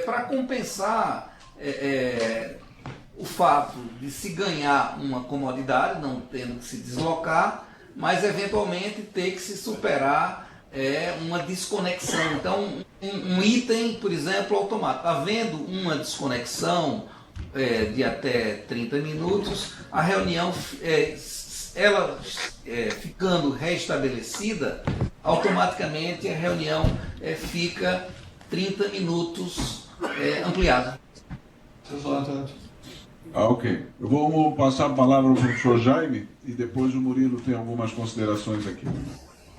[SPEAKER 14] para compensar o fato de se ganhar uma comodidade, não tendo que se deslocar, mas eventualmente ter que se superar uma desconexão. Então, um item, por exemplo, automático. Havendo uma desconexão de até 30 minutos, a reunião, ela ficando restabelecida, automaticamente a reunião fica 30 minutos ampliada.
[SPEAKER 6] Ok. Vamos passar a palavra ao professor Jaime e depois o Murilo tem algumas considerações aqui.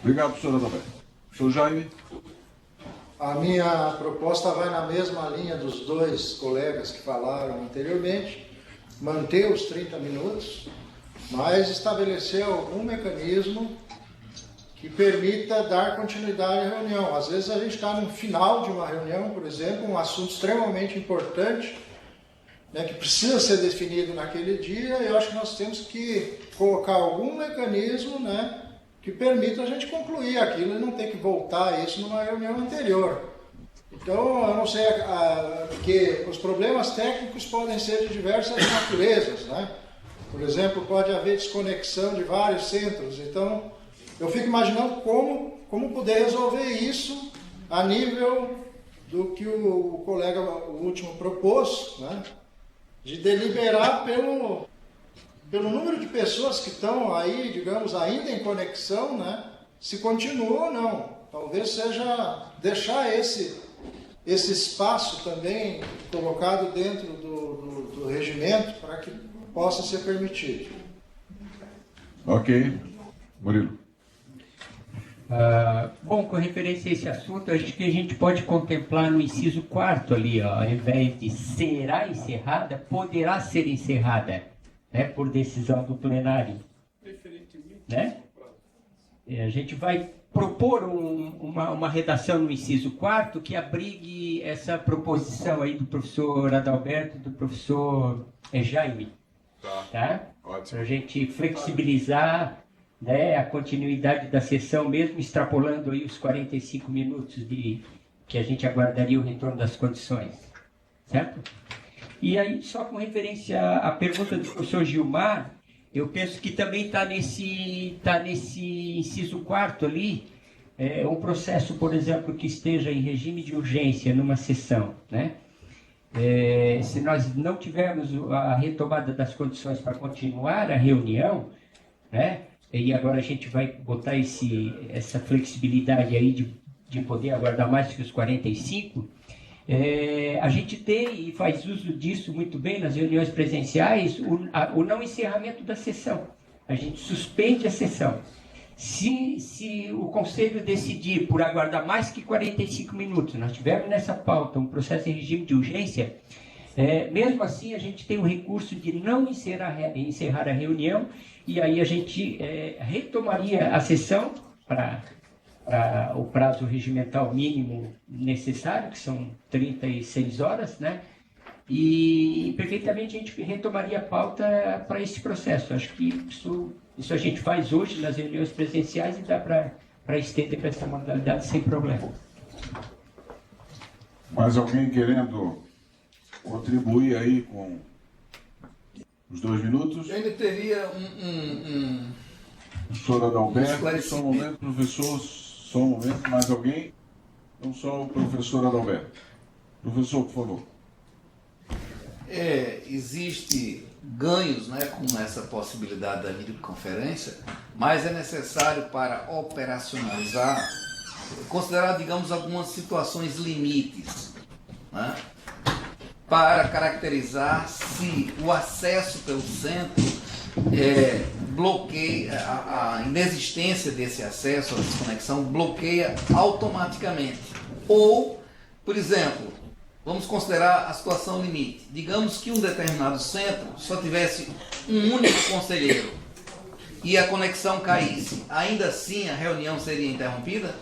[SPEAKER 6] Obrigado, professor Adalberto. Professor Jaime.
[SPEAKER 2] A minha proposta vai na mesma linha dos dois colegas que falaram anteriormente, manter os 30 minutos, mas estabelecer algum mecanismo que permita dar continuidade à reunião. Às vezes a gente está no final de uma reunião, por exemplo, um assunto extremamente importante, né, que precisa ser definido naquele dia, eu acho que nós temos que colocar algum mecanismo, né, que permita a gente concluir aquilo e não ter que voltar a isso numa reunião anterior. Então, eu não sei, porque os problemas técnicos podem ser de diversas naturezas, né? Por exemplo, pode haver desconexão de vários centros. Então, eu fico imaginando como poder resolver isso a nível do que o colega o último propôs, né? De deliberar pelo número de pessoas que estão aí, digamos, ainda em conexão, né? Se continua ou não. Talvez seja deixar esse espaço também colocado dentro do regimento para que possa ser permitido.
[SPEAKER 6] Ok. Murilo.
[SPEAKER 9] Bom, com referência a esse assunto, acho que a gente pode contemplar no inciso 4º ali, ó, ao invés de será encerrada, poderá ser encerrada, né, por decisão do plenário. Né? A gente vai propor uma redação no inciso 4º que abrigue essa proposição aí do professor Adalberto e do professor Jaime. Tá? Para a gente flexibilizar, né, a continuidade da sessão, mesmo extrapolando aí os 45 minutos que a gente aguardaria o retorno das condições. Certo? E aí, só com referência à pergunta do professor Gilmar, eu penso que também está nesse inciso 4º ali, um processo, por exemplo, que esteja em regime de urgência numa sessão, né? Se nós não tivermos a retomada das condições para continuar a reunião, né? E agora a gente vai botar essa flexibilidade aí de poder aguardar mais que os 45, a gente tem e faz uso disso muito bem nas reuniões presenciais, o não encerramento da sessão. A gente suspende a sessão. Se o Conselho decidir por aguardar mais que 45 minutos, nós tivermos nessa pauta um processo em regime de urgência, mesmo assim a gente tem o recurso de não encerrar a reunião, e aí a gente retomaria a sessão para o prazo regimental mínimo necessário, que são 36 horas, né? E perfeitamente a gente retomaria a pauta para esse processo. Acho que isso a gente faz hoje nas reuniões presenciais e dá para estender para essa modalidade sem problema.
[SPEAKER 6] Mais alguém querendo contribuir aí com os 2 minutos?
[SPEAKER 14] Eu ainda teria
[SPEAKER 6] Professor Adalberto, só um momento, professor, só um momento, mais alguém? Não só o professor Adalberto. Professor, por favor.
[SPEAKER 14] Existe ganhos, né, com essa possibilidade da videoconferência, mas é necessário para operacionalizar, considerar, digamos, algumas situações limites, né, para caracterizar se o acesso pelo centro bloqueia, a inexistência desse acesso, a desconexão, bloqueia automaticamente. Ou, por exemplo, vamos considerar a situação limite. Digamos que um determinado centro só tivesse um único conselheiro e a conexão caísse. Ainda assim, a reunião seria interrompida?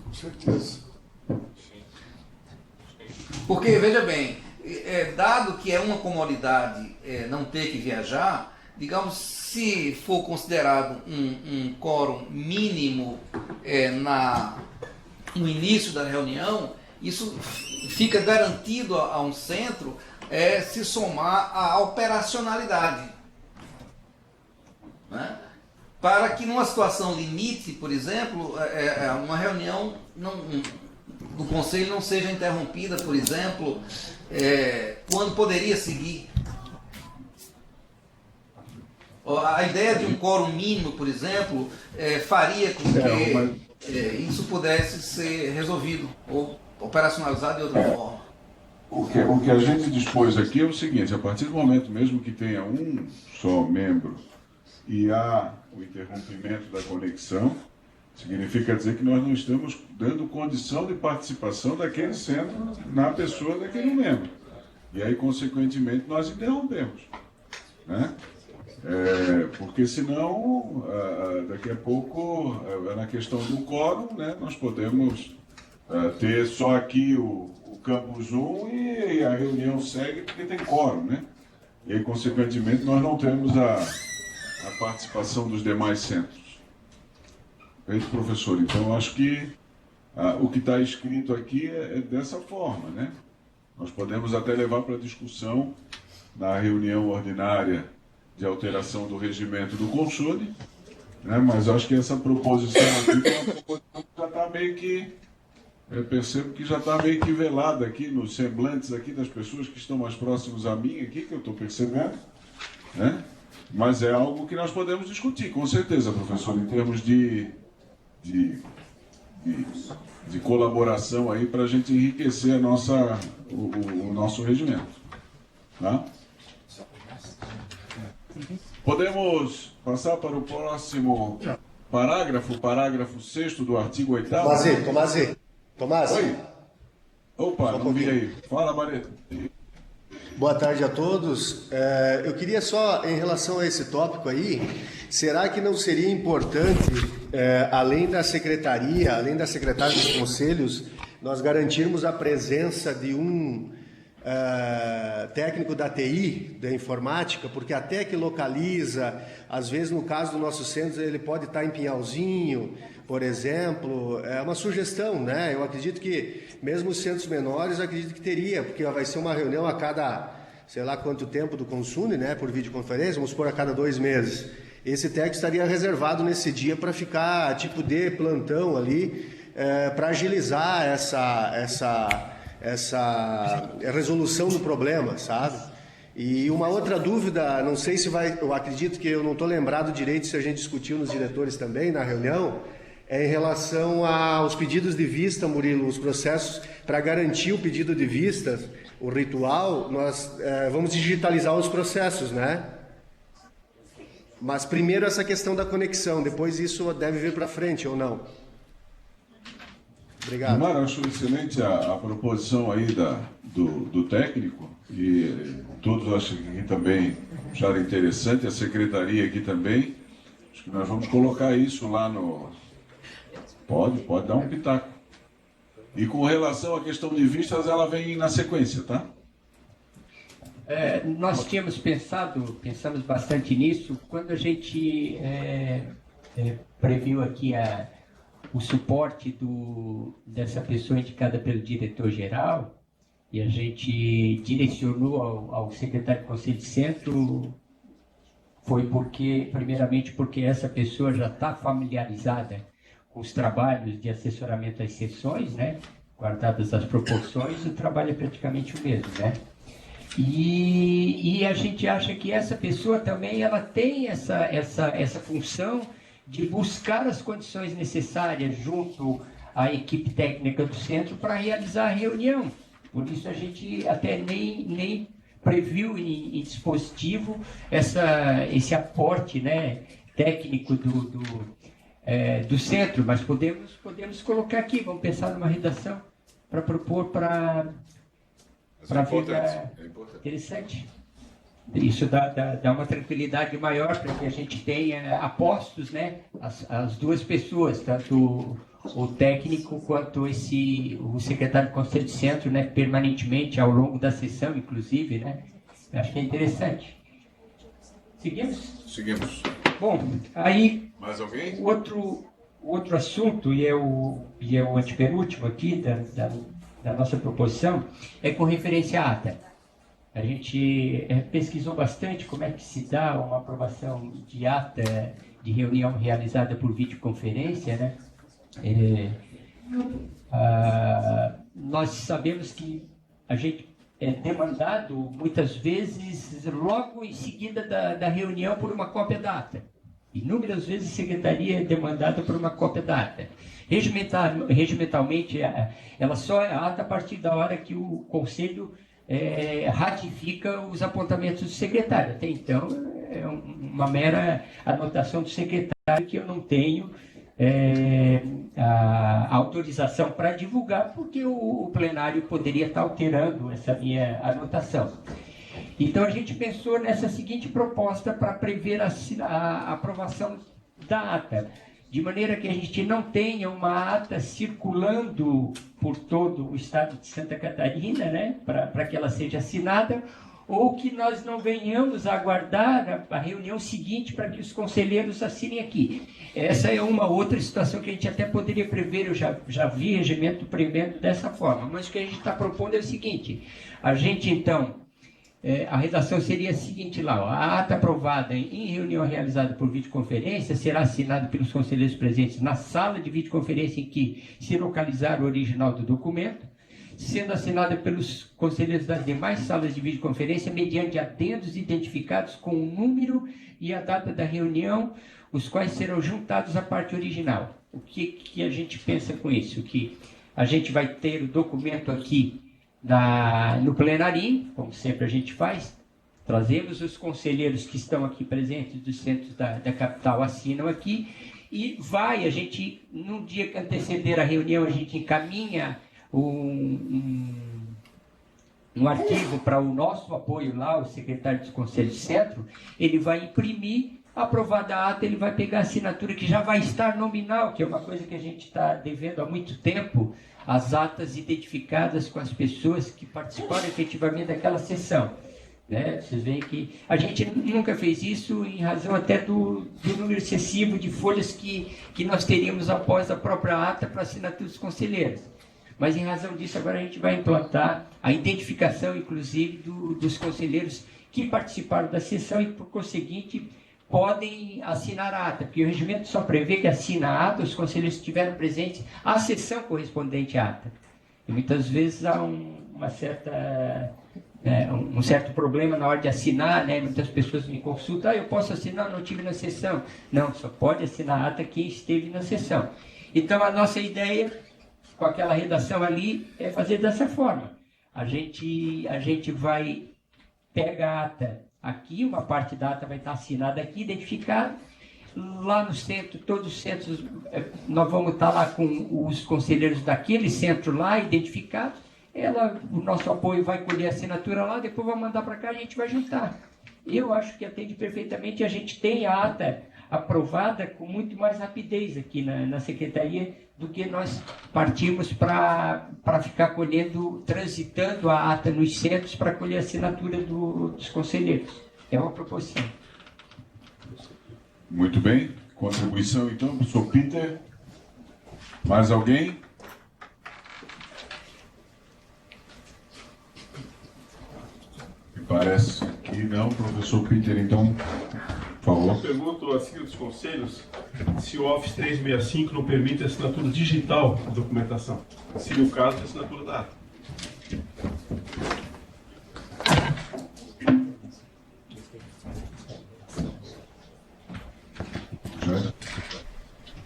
[SPEAKER 19] Com certeza.
[SPEAKER 14] Porque, veja bem, dado que é uma comodidade não ter que viajar, digamos, se for considerado um quórum mínimo no início da reunião, isso fica garantido a um centro se somar à operacionalidade. Né? Para que numa situação limite, por exemplo, uma reunião do Conselho não seja interrompida, por exemplo, quando poderia seguir. A ideia de um quórum mínimo, por exemplo, faria com que isso pudesse ser resolvido ou operacionalizado de outra forma.
[SPEAKER 6] O que a gente dispôs aqui é o seguinte: a partir do momento mesmo que tenha um só membro e há o interrompimento da conexão, significa dizer que nós não estamos dando condição de participação daquele centro na pessoa daquele membro. E aí, consequentemente, nós interrompemos. Né? Porque senão, daqui a pouco, na questão do quórum, né, nós podemos ter só aqui o Campus 1 e a reunião segue porque tem quórum, né? E aí, consequentemente, nós não temos a participação dos demais centros. Feito, professor? Então, eu acho que o que está escrito aqui é dessa forma, né? Nós podemos até levar para discussão na reunião ordinária de alteração do regimento do Consune, né? Mas eu acho que essa proposição aqui é uma proposição que já está meio que... Eu percebo que já está meio que velada aqui nos semblantes aqui das pessoas que estão mais próximas a mim aqui, que eu estou percebendo, né? Mas é algo que nós podemos discutir, com certeza, professor, em termos de colaboração aí para a gente enriquecer o nosso regimento. Tá? Podemos passar para o próximo parágrafo 6º do artigo 8º?
[SPEAKER 20] Tomás.
[SPEAKER 6] Oi? Opa, não vi aí. Fala, Barreto.
[SPEAKER 20] Boa tarde a todos. Eu queria só, em relação a esse tópico aí, será que não seria importante, além da secretaria, além da secretária dos conselhos, nós garantirmos a presença de um técnico da TI, da informática, porque até que localiza, às vezes no caso do nosso centro, ele pode estar em Pinhalzinho, por exemplo, é uma sugestão, né? Eu acredito que, mesmo os centros menores, eu acredito que teria, porque vai ser uma reunião a cada, sei lá quanto tempo do Consune, né? Por videoconferência, vamos supor a cada 2 meses. Esse técnico estaria reservado nesse dia para ficar, tipo, de plantão ali, para agilizar essa resolução do problema, sabe? E uma outra dúvida, não sei se vai, eu acredito que eu não estou lembrado direito se a gente discutiu nos diretores também na reunião, é em relação aos pedidos de vista, Murilo, os processos para garantir o pedido de vista, o ritual, nós vamos digitalizar os processos, né? Mas primeiro essa questão da conexão, depois isso deve vir para frente ou não? Obrigado.
[SPEAKER 6] Mara, acho excelente a proposição aí do técnico e todos acham que aqui também acharam interessante, a secretaria aqui também. Acho que nós vamos colocar isso lá no... Pode dar um pitaco. E com relação à questão de vistas, ela vem na sequência, tá?
[SPEAKER 9] Nós tínhamos pensamos bastante nisso, quando a gente previu aqui o suporte dessa pessoa indicada pelo diretor-geral, e a gente direcionou ao secretário do Conselho de Centro, foi primeiramente porque essa pessoa já está familiarizada com os trabalhos de assessoramento às sessões, né? Guardadas as proporções, o trabalho é praticamente o mesmo, né? E a gente acha que essa pessoa também ela tem essa função de buscar as condições necessárias junto à equipe técnica do centro para realizar a reunião. Por isso a gente até nem previu em dispositivo esse aporte, né, técnico do centro, mas podemos colocar aqui, vamos pensar numa redação para propor para
[SPEAKER 3] é
[SPEAKER 9] interessante. Isso dá uma tranquilidade maior para que a gente tenha apostos, né, as duas pessoas, tanto o técnico quanto o secretário do Conselho de Centro, né, permanentemente ao longo da sessão, inclusive, né. Eu acho que é interessante. Seguimos?
[SPEAKER 3] Seguimos.
[SPEAKER 9] Bom, aí
[SPEAKER 3] mais alguém?
[SPEAKER 9] Outro assunto, e é o antepenúltimo aqui da nossa proposição, é com referência à ata. A gente pesquisou bastante como é que se dá uma aprovação de ata de reunião realizada por videoconferência, né? Nós sabemos que a gente é demandado muitas vezes logo em seguida da reunião por uma cópia da ata. Inúmeras vezes a secretaria é demandada por uma cópia da ata. Regimentalmente, ela só é ata a partir da hora que o conselho ratifica os apontamentos do secretário. Até então, é uma mera anotação do secretário que eu não tenho a autorização para divulgar, porque o plenário poderia estar alterando essa minha anotação. Então, a gente pensou nessa seguinte proposta para prever a aprovação da ata. de maneira que a gente não tenha uma ata circulando por todo o estado de Santa Catarina, né, para que ela seja assinada, ou que nós não venhamos a aguardar a reunião seguinte para que os conselheiros assinem aqui. Essa é uma outra situação que a gente até poderia prever, eu já vi regimento prevendo dessa forma, mas o que a gente está propondo é o seguinte, a gente então, a redação seria a seguinte lá, ó, a ata aprovada em reunião realizada por videoconferência será assinada pelos conselheiros presentes na sala de videoconferência em que se localizar o original do documento, sendo assinada pelos conselheiros das demais salas de videoconferência mediante adendos identificados com o número e a data da reunião, os quais serão juntados à parte original. O que a gente pensa com isso? Que a gente vai ter o documento aqui no plenarinho, como sempre a gente faz, trazemos os conselheiros que estão aqui presentes dos centros da capital, assinam aqui, e a gente, no dia que anteceder a reunião, a gente encaminha um arquivo para o nosso apoio lá, o secretário do Conselho de Centro, ele vai imprimir, aprovada a ata, ele vai pegar a assinatura que já vai estar nominal, que é uma coisa que a gente está devendo há muito tempo, as atas identificadas com as pessoas que participaram efetivamente daquela sessão. Né? Vocês veem que a gente nunca fez isso em razão até do número excessivo de folhas que nós teríamos após a própria ata para assinatura dos conselheiros. Mas em razão disso agora a gente vai implantar a identificação, inclusive, dos conselheiros que participaram da sessão e, por conseguinte, podem assinar a ata, porque o regimento só prevê que assina a ata os conselheiros que estiveram presentes à sessão correspondente à ata. E muitas vezes há um certo problema na hora de assinar, né? Muitas pessoas me consultam, eu posso assinar, não estive na sessão. Não, só pode assinar a ata quem esteve na sessão. Então a nossa ideia, com aquela redação ali, é fazer dessa forma. A gente vai pegar a ata aqui, uma parte da ata vai estar assinada aqui, identificada. Lá no centro, todos os centros, nós vamos estar lá com os conselheiros daquele centro lá, identificados. O nosso apoio vai colher a assinatura lá, depois vai mandar para cá, a gente vai juntar. Eu acho que atende perfeitamente, a gente tem a ata aprovada com muito mais rapidez aqui na Secretaria do que nós partimos para ficar transitando a ata nos centros para colher a assinatura dos conselheiros. É uma proposição.
[SPEAKER 6] Muito bem. Contribuição, então, professor Peter. Mais alguém? Me parece que não. Professor Peter, então, por favor.
[SPEAKER 10] Eu pergunto a seguir dos conselhos se o Office 365 não permite a assinatura digital da documentação. Seria o caso da assinatura da ata.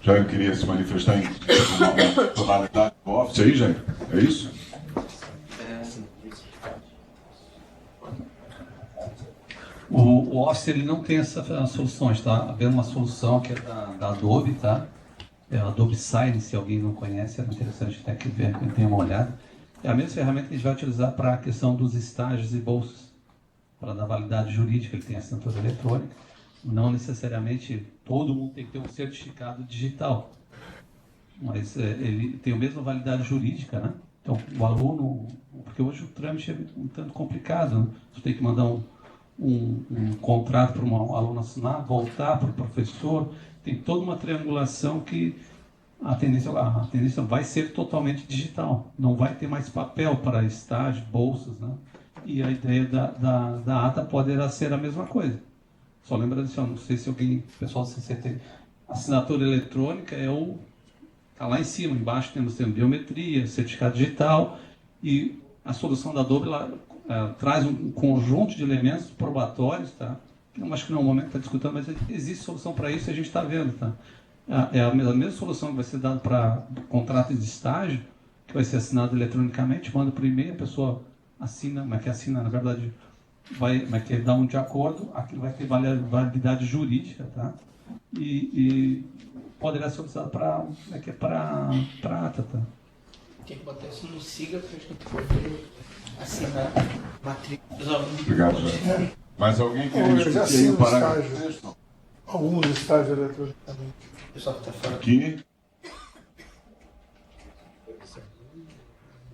[SPEAKER 6] Jair queria se manifestar em tonalidade do Office aí, Jair? É isso?
[SPEAKER 15] O Office ele não tem essas soluções, tá? Havendo uma solução que é da Adobe, tá? É a Adobe Sign, se alguém não conhece, é interessante até que tenha uma olhada. É a mesma ferramenta que a gente vai utilizar para a questão dos estágios e bolsas, para dar validade jurídica, ele tem assinatura eletrônica. Não necessariamente todo mundo tem que ter um certificado digital, mas ele tem a mesma validade jurídica, né? Então, o aluno, porque hoje o trâmite é um tanto complicado, né? Você tem que mandar um contrato para um aluno assinar, voltar para o professor, tem toda uma triangulação que a tendência vai ser totalmente digital, não vai ter mais papel para estágio, bolsas, né? E a ideia da ata poderá ser a mesma coisa. Só lembrando assim, não sei se alguém, pessoal, se você tem assinatura eletrônica, está lá em cima, embaixo temos biometria, certificado digital, e a solução da Adobe traz um conjunto de elementos probatórios, tá? Eu acho que não é o momento que está discutindo, mas existe solução para isso e a gente está vendo, tá? É a mesma solução que vai ser dada para contratos de estágio, que vai ser assinado eletronicamente, manda por e-mail, a pessoa assina, mas que assina, na verdade, vai ter dar um de acordo, aquilo vai ter validade jurídica, tá? E poderá ser usado para ata, tá?
[SPEAKER 13] Tem que botar isso no SIGA para a gente poder assinar matrícula dos alunos.
[SPEAKER 6] Obrigado, Jair. Mais alguém quer discutir o parágrafo?
[SPEAKER 7] Alguns estágios eletronicamente.
[SPEAKER 6] Aqui.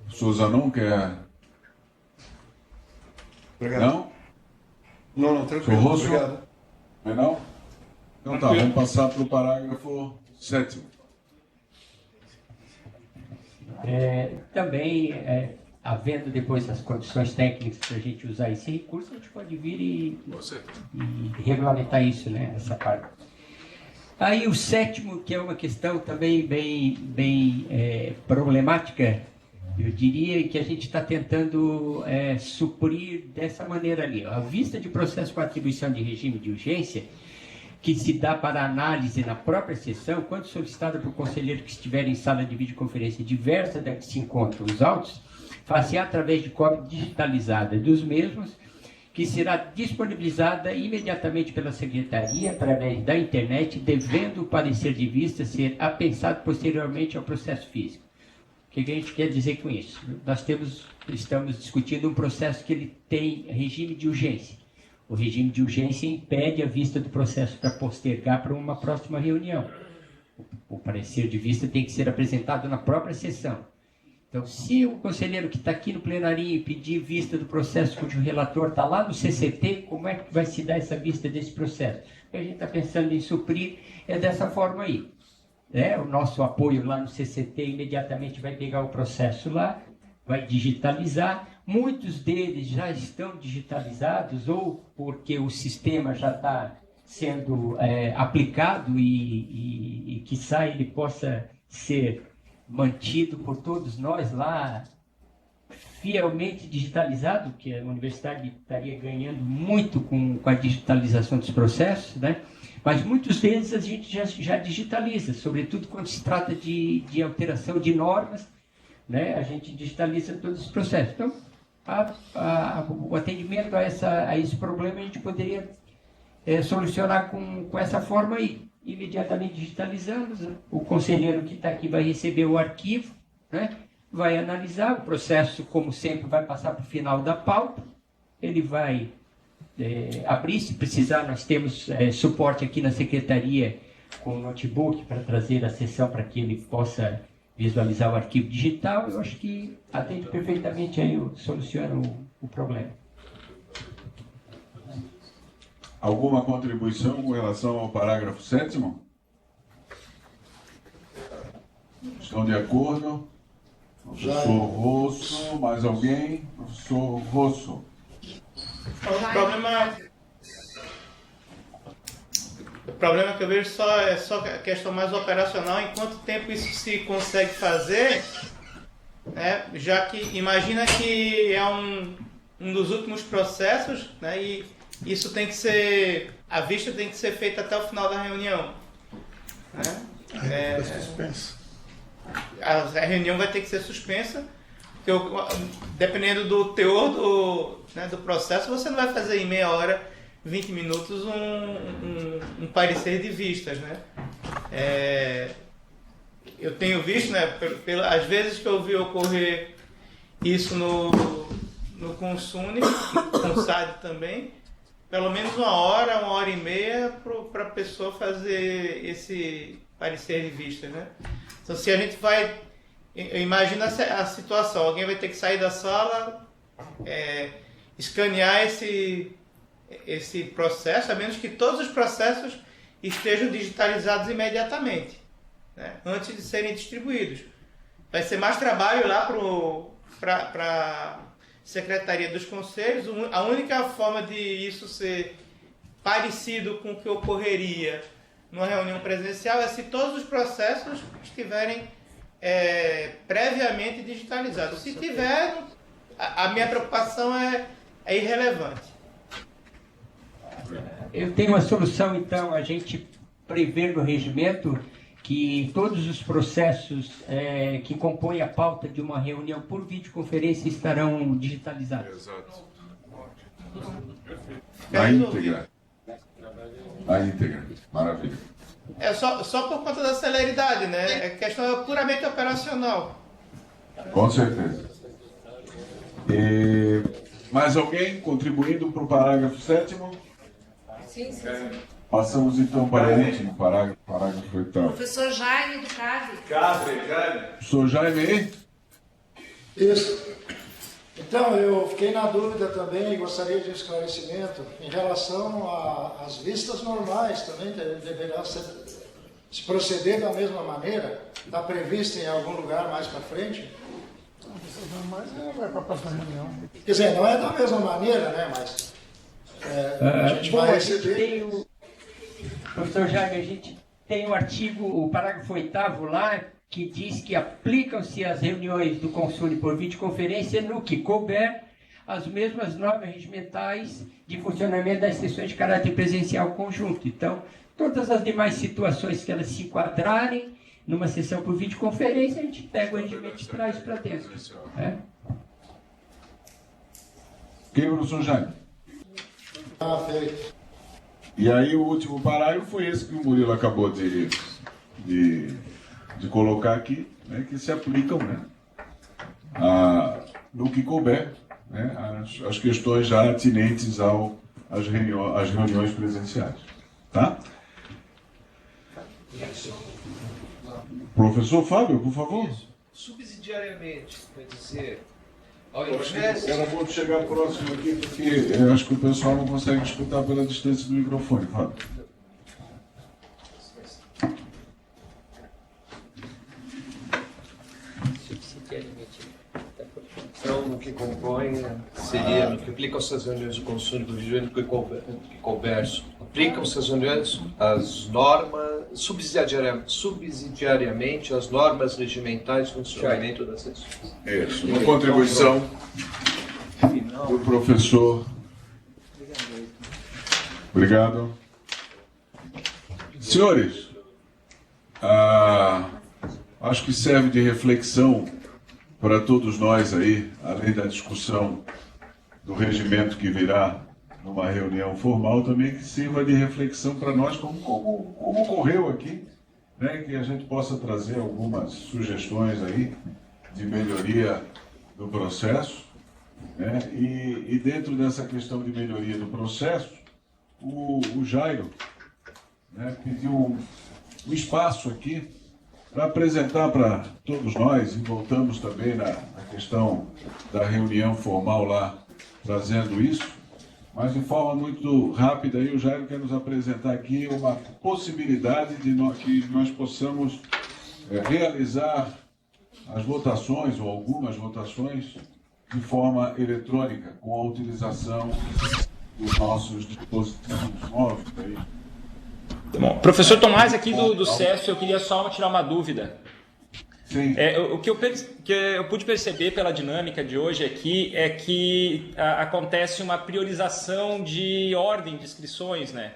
[SPEAKER 6] Souza não quer.
[SPEAKER 3] Obrigado.
[SPEAKER 6] Não?
[SPEAKER 3] Não, tranquilo.
[SPEAKER 6] Rosso?
[SPEAKER 3] Obrigado.
[SPEAKER 6] Não? Então tá, vamos passar para o parágrafo 7º.
[SPEAKER 9] Também, havendo depois as condições técnicas para a gente usar esse recurso, a gente pode vir e regulamentar isso, né, essa parte. Aí o 7º, que é uma questão também bem problemática, eu diria que a gente está tentando suprir dessa maneira ali. A vista de processo com atribuição de regime de urgência, que se dá para análise na própria sessão, quando solicitada por conselheiro que estiver em sala de videoconferência diversa da que se encontram os autos, far-se-á através de cópia digitalizada dos mesmos, que será disponibilizada imediatamente pela Secretaria através da internet, devendo o parecer de vista ser apensado posteriormente ao processo físico. O que a gente quer dizer com isso? Nós estamos discutindo um processo que ele tem regime de urgência. O regime de urgência impede a vista do processo para postergar para uma próxima reunião. O parecer de vista tem que ser apresentado na própria sessão. Então, se o conselheiro que está aqui no plenarinho pedir vista do processo cujo relator está lá no CCT, como é que vai se dar essa vista desse processo? O que a gente está pensando em suprir é dessa forma aí. O nosso apoio lá no CCT imediatamente vai pegar o processo lá, vai digitalizar. Muitos deles já estão digitalizados ou porque o sistema já está sendo aplicado e quiçá ele possa ser mantido por todos nós lá fielmente digitalizado, que a universidade estaria ganhando muito com a digitalização dos processos, né? Mas muitos deles a gente já digitaliza, sobretudo quando se trata de alteração de normas, né? A gente digitaliza todos os processos. Então, o atendimento a esse problema a gente poderia solucionar com essa forma aí. Imediatamente digitalizamos, o conselheiro que está aqui vai receber o arquivo, né? Vai analisar, o processo, como sempre, vai passar para o final da pauta, ele vai abrir, se precisar, nós temos suporte aqui na secretaria com o notebook para trazer a sessão para que ele possa visualizar o arquivo digital. Eu acho que atende perfeitamente aí, soluciona o problema.
[SPEAKER 6] Alguma contribuição com relação ao parágrafo 7º? Estão de acordo? Professor Rosso, mais alguém? Professor Rosso.
[SPEAKER 13] O problema que eu vejo é só a questão mais operacional, em quanto tempo isso se consegue fazer, né? Já que imagina que é um dos últimos processos, né? E isso tem que ser, a vista tem que ser feita até o final da reunião, né? A reunião vai ter que ser suspensa, porque dependendo do teor do processo, você não vai fazer em meia hora, 20 minutos um parecer de vistas, né? Eu tenho visto, né, às vezes que eu vi ocorrer isso no Consune, no SAD também, pelo menos uma hora e meia para a pessoa fazer esse parecer de vistas, né? Então, se a gente vai... Imagina a situação, alguém vai ter que sair da sala, escanear esse processo, a menos que todos os processos estejam digitalizados imediatamente, né, antes de serem distribuídos. Vai ser mais trabalho lá para a Secretaria dos Conselhos. A única forma de isso ser parecido com o que ocorreria numa reunião presencial é se todos os processos estiverem previamente digitalizados. Se tiver, a minha preocupação é irrelevante.
[SPEAKER 9] Eu tenho uma solução, então, a gente prever no regimento que todos os processos que compõem a pauta de uma reunião por videoconferência estarão digitalizados.
[SPEAKER 6] Exato. Na íntegra. Na íntegra. Maravilha.
[SPEAKER 13] Só por conta da celeridade, né? A questão é puramente operacional.
[SPEAKER 6] Com certeza. Mais alguém contribuindo para o parágrafo 7º?
[SPEAKER 1] Sim.
[SPEAKER 6] Passamos então para o último parágrafo 8º.
[SPEAKER 1] Professor Jaime do CAVE.
[SPEAKER 6] Jaime. Professor Jaime.
[SPEAKER 2] Isso. Então, eu fiquei na dúvida também e gostaria de um esclarecimento em relação às vistas normais também, deverá se proceder da mesma maneira? Está previsto em algum lugar mais para frente?
[SPEAKER 7] Vistas normais vai para a próxima reunião.
[SPEAKER 2] Quer dizer, não é da mesma maneira, né, mas a gente vai receber...
[SPEAKER 9] Professor Jaime, a gente tem o artigo, o parágrafo 8º lá, que diz que aplicam-se às reuniões do Consune por videoconferência no que couber as mesmas normas regimentais de funcionamento das sessões de caráter presencial conjunto. Então, todas as demais situações que elas se enquadrarem numa sessão por videoconferência, a gente pega o regimento e traz para dentro.
[SPEAKER 6] Quem, professor Jaime?
[SPEAKER 2] Feito.
[SPEAKER 6] E aí o último parágrafo foi esse que o Murilo acabou de colocar aqui, né, que se aplicam, né, no que couber, né, as questões já atinentes às reuniões presenciais. Tá? Professor Fábio, por favor.
[SPEAKER 14] Subsidiariamente, quer dizer, ao
[SPEAKER 6] Era bom chegar próximo aqui, porque eu acho que o pessoal não consegue escutar pela distância do microfone, Fábio.
[SPEAKER 21] Então, o que compõe seria, no que aplicam-se as reuniões do Consune do Vigilante do que couber, aplicam-se as reuniões, as normas, subsidiariamente, as normas regimentais de funcionamento das sessões.
[SPEAKER 6] Isso, uma contribuição do professor. Obrigado. Senhores, acho que serve de reflexão para todos nós aí, além da discussão do regimento que virá numa reunião formal, também que sirva de reflexão para nós, como ocorreu aqui, né, que a gente possa trazer algumas sugestões aí de melhoria do processo, né, e dentro dessa questão de melhoria do processo, o Jairo, né, pediu um espaço aqui para apresentar para todos nós, e voltamos também na questão da reunião formal lá, trazendo isso, mas de forma muito rápida, aí o Jairo quer nos apresentar aqui uma possibilidade de que nós possamos realizar as votações, ou algumas votações, de forma eletrônica, com a utilização dos nossos dispositivos móveis. Aí.
[SPEAKER 22] Bom, professor Tomás, aqui do CEF, eu queria só tirar uma dúvida.
[SPEAKER 6] Sim.
[SPEAKER 22] O que eu pude perceber pela dinâmica de hoje aqui é que acontece uma priorização de ordem de inscrições, né?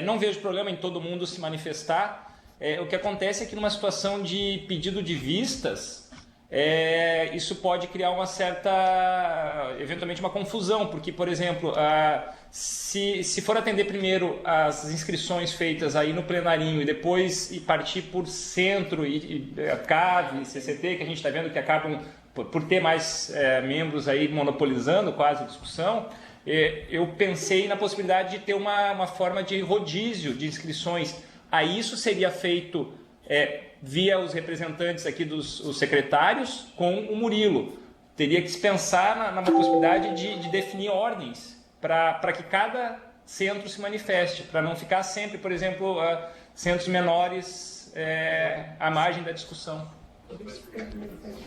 [SPEAKER 22] Não vejo problema em todo mundo se manifestar. O que acontece é que numa situação de pedido de vistas, isso pode criar uma certa, eventualmente uma confusão, porque, por exemplo, se for atender primeiro as inscrições feitas aí no plenarinho e depois partir por centro e CAVE, CCT, que a gente está vendo que acabam por ter mais membros aí monopolizando quase a discussão, eu pensei na possibilidade de ter uma forma de rodízio de inscrições. Aí isso seria feito via os representantes aqui os secretários com o Murilo. Teria que se pensar na possibilidade de definir ordens para que cada centro se manifeste, para não ficar sempre, por exemplo, centros menores à margem da discussão.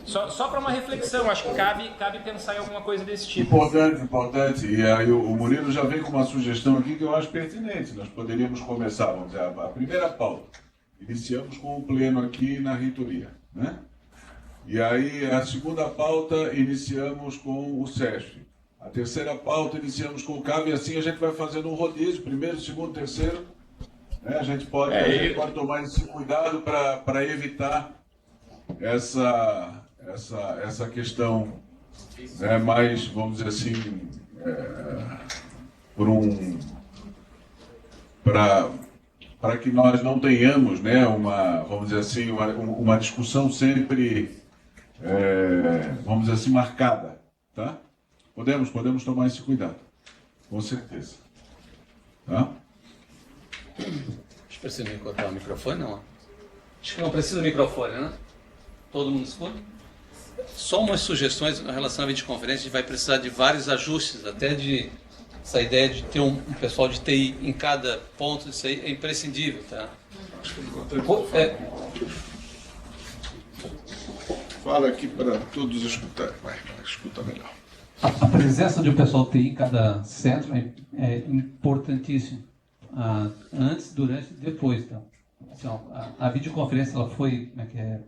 [SPEAKER 22] Só para uma reflexão, acho que cabe pensar em alguma coisa desse tipo.
[SPEAKER 6] Importante. E aí o Murilo já vem com uma sugestão aqui que eu acho pertinente. Nós poderíamos começar, vamos dizer, a primeira pauta. Iniciamos com o pleno aqui na reitoria, né? E aí a segunda pauta iniciamos com o SESF. A terceira pauta iniciamos com o CAVE, e assim a gente vai fazendo um rodízio, primeiro, segundo, terceiro. Né? A gente pode tomar esse cuidado para evitar essa questão mais, vamos dizer assim, para que nós não tenhamos, né, vamos dizer assim, uma discussão sempre, vamos dizer assim, marcada, tá? Podemos tomar esse cuidado, com certeza, tá?
[SPEAKER 4] Deixa eu ver se eu encontrar o microfone, não. Acho que não precisa do microfone, né? Todo mundo escuta? Só umas sugestões em relação à videoconferência. A gente vai precisar de vários ajustes, até de essa ideia de ter um pessoal de TI em cada ponto, isso aí é imprescindível, tá?
[SPEAKER 6] Fala aqui para todos escutarem, escuta melhor.
[SPEAKER 15] A presença de um pessoal de TI em cada centro é importantíssimo, antes, durante e depois. Tá? Assim, a videoconferência ela foi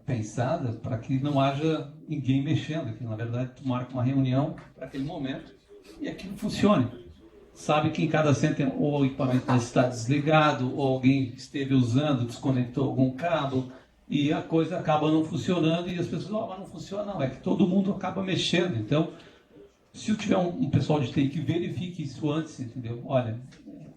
[SPEAKER 15] pensada para que não haja ninguém mexendo, que na verdade tu marca uma reunião para aquele momento e aquilo funcione. Sabe que em cada centro ou o equipamento está desligado, ou alguém esteve usando, desconectou algum cabo, e a coisa acaba não funcionando, e as pessoas, mas não funciona, não, é que todo mundo acaba mexendo. Então, se eu tiver um pessoal de TI que verifique isso antes, entendeu? Olha,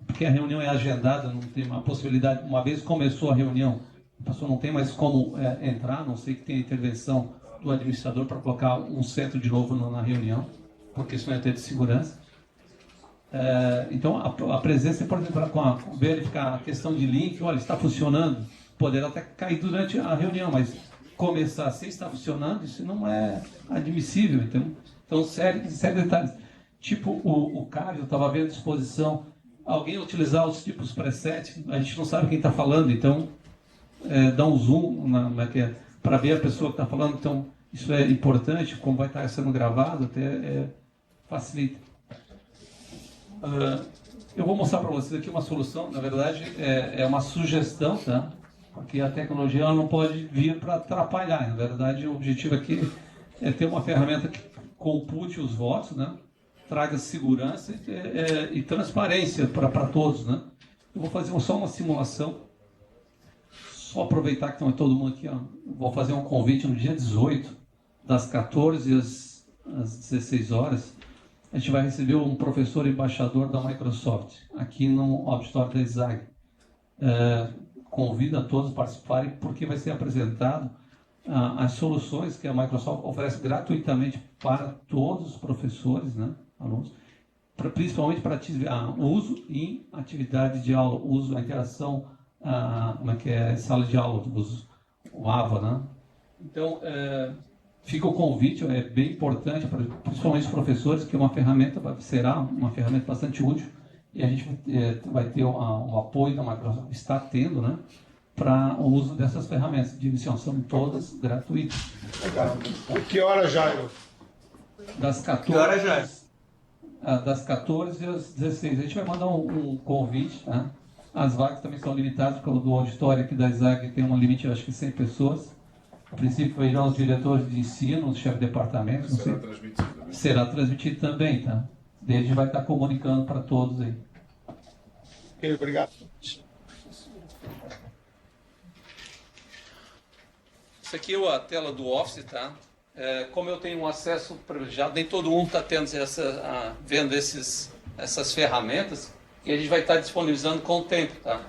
[SPEAKER 15] porque a reunião é agendada, não tem uma possibilidade, uma vez começou a reunião, a pessoa não tem mais como entrar, a não sei que tenha intervenção do administrador para colocar um centro de novo na reunião, porque isso não é ter de segurança. Então, a presença é importante para verificar a questão de link. Olha, está funcionando, poderá até cair durante a reunião, mas começar sem estar funcionando, isso não é admissível. Então sério detalhes. Tipo o Caio, eu estava vendo a disposição, alguém utilizar os tipos preset, a gente não sabe quem está falando, então dá um zoom para ver a pessoa que está falando. Então, isso é importante, como vai estar sendo gravado, até facilita. Eu vou mostrar para vocês aqui uma solução, na verdade é uma sugestão, tá? Porque a tecnologia ela não pode vir para atrapalhar. Na verdade, o objetivo aqui é ter uma ferramenta que compute os votos, né? Traga segurança e transparência para todos, né? Eu vou fazer só uma simulação, só aproveitar que está todo mundo aqui, ó. Vou fazer um convite no dia 18, das 14 às 16 horas. A gente vai receber um professor embaixador da Microsoft aqui no auditório da ESAG. Convido a todos a participarem, porque vai ser apresentado as soluções que a Microsoft oferece gratuitamente para todos os professores, né, alunos, principalmente para o uso em atividade de aula, uso, a interação, sala de aula, o AVA, né? Então, fica o convite, é bem importante, principalmente os professores, que será uma ferramenta bastante útil, e a gente vai ter o apoio da Microsoft, está tendo, né, para o uso dessas ferramentas. São todas gratuitas.
[SPEAKER 19] Que hora, Jairo?
[SPEAKER 15] Das 14,
[SPEAKER 19] que hora, Jairo?
[SPEAKER 15] Das 14 às 16. A gente vai mandar um convite, tá? As vagas também são limitadas, porque o do auditório aqui da ESAG tem um limite, acho que 100 pessoas. A princípio irão os diretores de ensino, os chefes de departamento.
[SPEAKER 12] Será transmitido também.
[SPEAKER 15] Será transmitido também, tá? Daí a gente vai estar comunicando para todos aí.
[SPEAKER 19] Ok, obrigado.
[SPEAKER 4] Isso aqui é a tela do Office, tá? Como eu tenho um acesso privilegiado, nem todo mundo está vendo essas ferramentas, e a gente vai estar disponibilizando com o tempo, tá?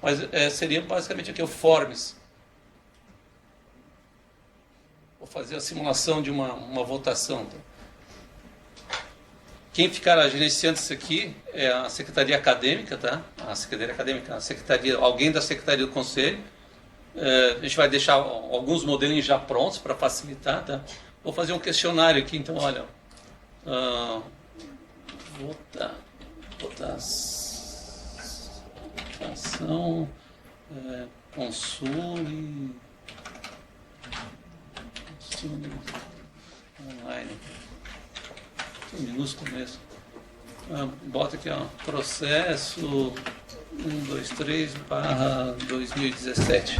[SPEAKER 4] Mas seria basicamente aqui o Forms. Vou fazer a simulação de uma votação. Tá? Quem ficará gerenciando isso aqui é a Secretaria Acadêmica, tá? A Secretaria Acadêmica, alguém da Secretaria do Conselho. A gente vai deixar alguns modelinhos já prontos para facilitar, tá? Vou fazer um questionário aqui, então, olha. Votação, console online. Minúsculo mesmo. Bota aqui, ó, processo 123/2017.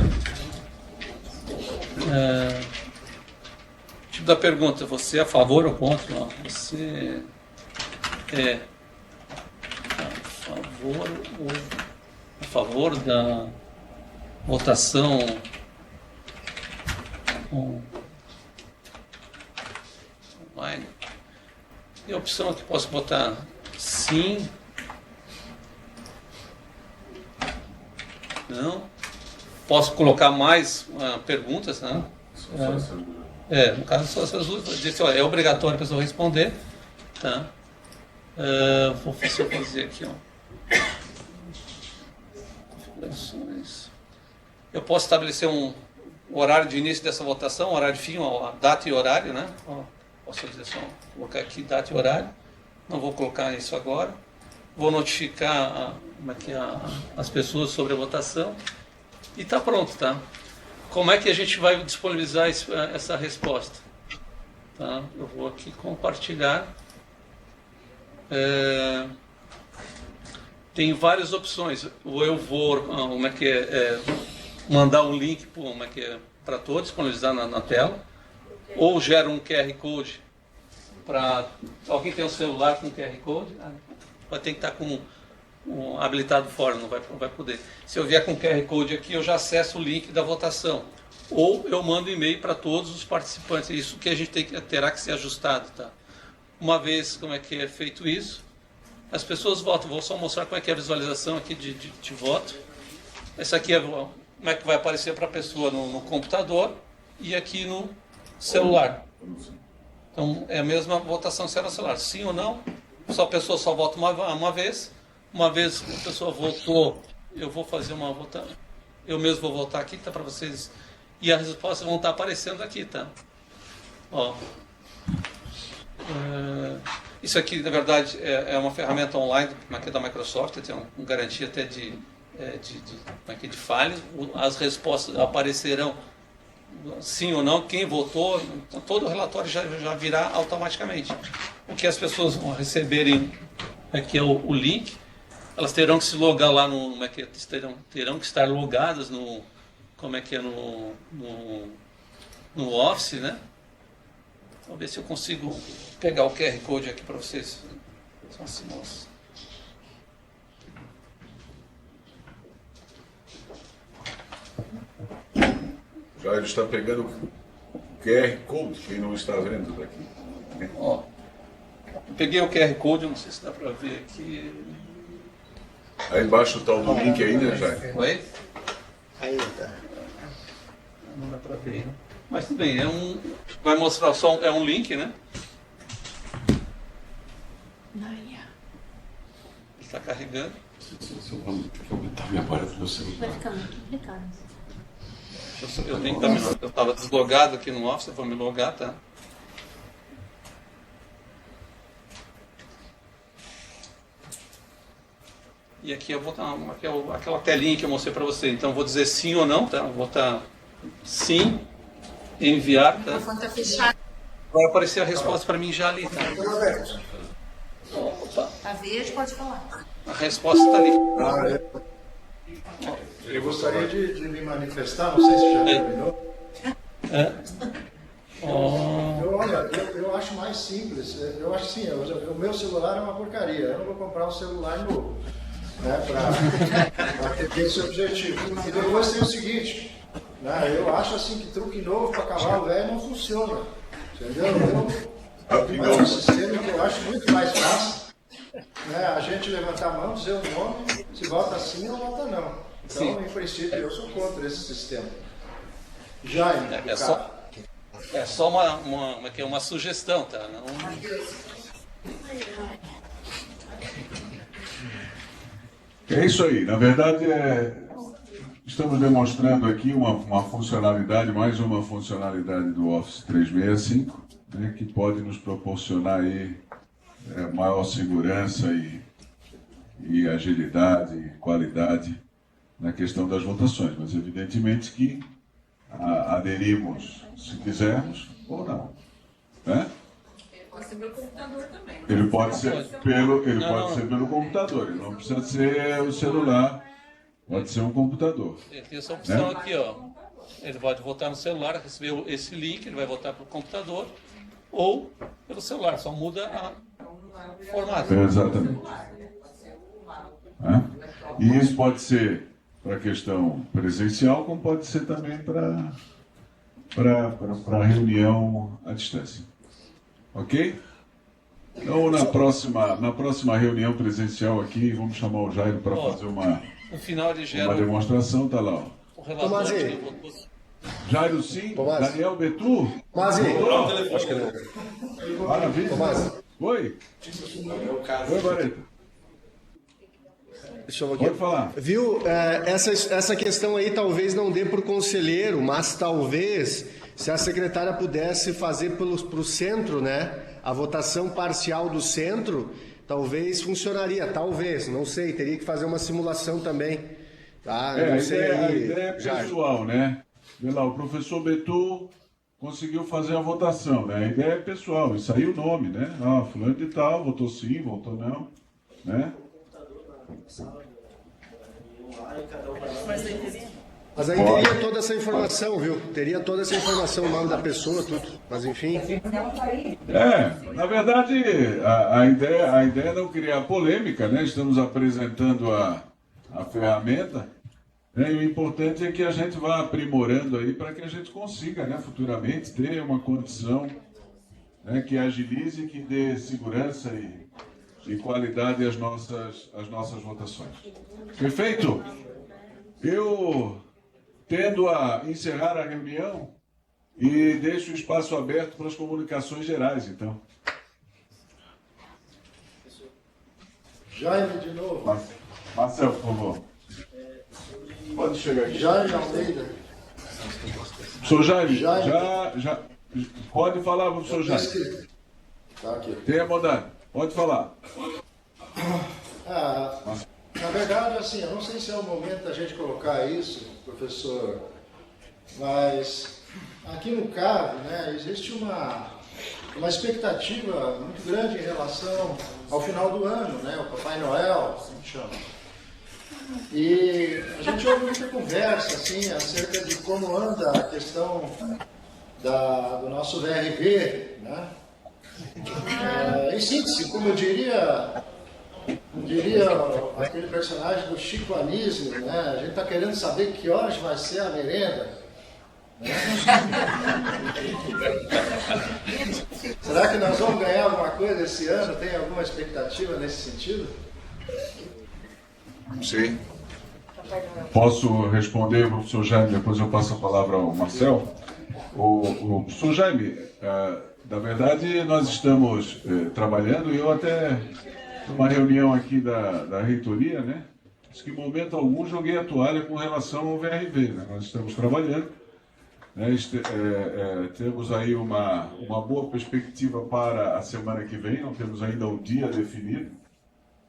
[SPEAKER 4] Tipo da pergunta, você é a favor ou contra? Ó, você é a favor da votação online? E a opção que posso botar sim, não. Posso colocar mais perguntas, né? No caso, só essas duas. Dizer, olha, é obrigatório a pessoa responder. Tá? Vou fazer aqui, ó. Isso. Eu posso estabelecer um horário de início dessa votação, horário de fim, a data e horário, né? Posso dizer só, colocar aqui data e horário. Não vou colocar isso agora. Vou notificar as pessoas sobre a votação. E está pronto, tá? Como é que a gente vai disponibilizar essa resposta? Tá? Eu vou aqui compartilhar. Tem várias opções. Ou eu vou mandar um link para todos, disponibilizar na tela. Ou gera um QR Code para... Alguém tem um celular com QR Code? Vai ter que estar com habilitado fora, não vai poder. Se eu vier com QR Code aqui, eu já acesso o link da votação. Ou eu mando e-mail para todos os participantes. Isso que a gente terá que ser ajustado. Tá? Uma vez como é que é feito isso, as pessoas votam. Vou só mostrar como é que é a visualização aqui de voto. Essa aqui é como é que vai aparecer para a pessoa no computador e aqui no celular. Então é a mesma votação se era celular. Sim ou não, a pessoa só vota uma vez. Uma vez que a pessoa votou, eu vou fazer uma votação. Eu mesmo vou votar aqui, tá, para vocês. E as respostas vão estar aparecendo aqui, tá? Ó. Isso aqui, na verdade, é uma ferramenta online da Microsoft, tem uma garantia até de falhas. As respostas aparecerão sim ou não, quem votou, então todo o relatório já virá automaticamente. O que as pessoas vão receberem aqui é o link, elas terão que se logar lá terão que estar logadas no Office, né? Vamos ver se eu consigo pegar o QR Code aqui para vocês. Só assim, moça.
[SPEAKER 6] Já ele está pegando o QR Code, quem não está vendo daqui.
[SPEAKER 4] Ó, eu peguei o QR Code, não sei se dá para ver aqui.
[SPEAKER 6] Aí embaixo está o link ainda, já.
[SPEAKER 4] Oi?
[SPEAKER 20] Ainda.
[SPEAKER 4] Não dá para ver, né? Mas tudo bem, vai mostrar só um link, né? Está carregando.
[SPEAKER 6] Aumentar a memória do meu celular.
[SPEAKER 17] Vai ficar muito complicado.
[SPEAKER 4] Eu estava deslogado aqui no Office, vou me logar, tá? E aqui eu vou botar aquela telinha que eu mostrei para você. Então eu vou dizer sim ou não, tá? Eu vou botar sim, enviar, tá? Vai aparecer a resposta para mim já ali, tá? Opa.
[SPEAKER 1] Tá verde, pode falar.
[SPEAKER 4] A resposta está ali.
[SPEAKER 2] Eu gostaria de me manifestar, não sei se já terminou. Eu acho mais simples. Eu acho assim, o meu celular é uma porcaria. Eu não vou comprar um celular novo, né, para ter esse objetivo. E depois tem o seguinte, né, eu acho assim que truque novo para cavalo velho não funciona. Entendeu? É um sistema que eu acho muito mais fácil, né, a gente levantar a mão, dizer o nome, se vota sim ou vota não. Então, sim, em princípio, eu sou contra esse sistema. Jaime,
[SPEAKER 4] é só uma sugestão, tá? Não...
[SPEAKER 6] É isso aí. Na verdade, estamos demonstrando aqui uma funcionalidade, mais uma funcionalidade do Office 365, né, que pode nos proporcionar aí, maior segurança e agilidade e qualidade na questão das votações, mas evidentemente que aderimos se quisermos ou não, né?
[SPEAKER 1] Pode ser pelo computador também.
[SPEAKER 6] Ele pode ser pelo computador, ele não precisa ser o celular, pode ser um computador.
[SPEAKER 4] Ele tem essa opção, né? Aqui, ó. Ele pode votar no celular, receber esse link, ele vai votar pelo computador ou pelo celular, só muda o formato.
[SPEAKER 6] Exatamente. E isso pode ser para a questão presencial, como pode ser também para a reunião à distância. Ok? Então, na próxima reunião presencial aqui, vamos chamar o Jairo para fazer uma demonstração. Está lá. Ó.
[SPEAKER 20] Tomazinho.
[SPEAKER 6] Jairo sim, Tomás. Daniel Betu.
[SPEAKER 20] Tomazinho.
[SPEAKER 6] Acho que não. Maravilha. Oi. Oi, Bareta. Pode falar.
[SPEAKER 20] Viu, essa questão aí talvez não dê para o conselheiro, mas talvez, se a secretária pudesse fazer para o centro, né, a votação parcial do centro, talvez funcionaria, talvez, não sei, teria que fazer uma simulação também. Tá?
[SPEAKER 6] A ideia é pessoal, né? Vê lá, o professor Betu conseguiu fazer a votação, né? A ideia é pessoal, e saiu o nome, né? Ah, fulano de tal, votou sim, votou não, né?
[SPEAKER 20] Mas aí teria toda essa informação, viu? Teria toda essa informação, o nome da pessoa, tudo. Mas enfim.
[SPEAKER 6] Na verdade, a ideia é não criar polêmica, né? Estamos apresentando a ferramenta, né? E o importante é que a gente vá aprimorando aí para que a gente consiga, né, futuramente ter uma condição, né, que agilize, que dê segurança e qualidade às nossas votações. Perfeito? Eu tendo a encerrar a reunião e deixo o espaço aberto para as comunicações gerais, então.
[SPEAKER 2] Jaime, de novo.
[SPEAKER 6] Marcelo, por favor.
[SPEAKER 2] Pode chegar aqui. Jaime Almeida.
[SPEAKER 6] Professor Jaime, já pode falar, professor Jaime.
[SPEAKER 2] Tá aqui.
[SPEAKER 6] Tenha bondade, pode falar.
[SPEAKER 2] Na verdade, assim, eu não sei se é o momento da gente colocar isso, professor, mas aqui no CAV, né, existe uma expectativa muito grande em relação ao final do ano, né, o Papai Noel, assim que chama. E a gente ouve muita conversa, assim, acerca de como anda a questão do nosso VRV, né? Em síntese, como eu diria aquele personagem do Chico Anísio, né? A gente está querendo saber que horas vai ser a merenda. Né? Será que nós vamos ganhar alguma coisa esse ano? Tem alguma expectativa nesse sentido?
[SPEAKER 6] Sim. Posso responder, professor Jaime, depois eu passo a palavra ao Marcel. O professor Jaime, na verdade nós estamos trabalhando, e eu até, numa reunião aqui da reitoria, né, disse que em momento algum joguei a toalha com relação ao VRV. Né? Nós estamos trabalhando, né, temos aí uma boa perspectiva para a semana que vem, não temos ainda um dia definido,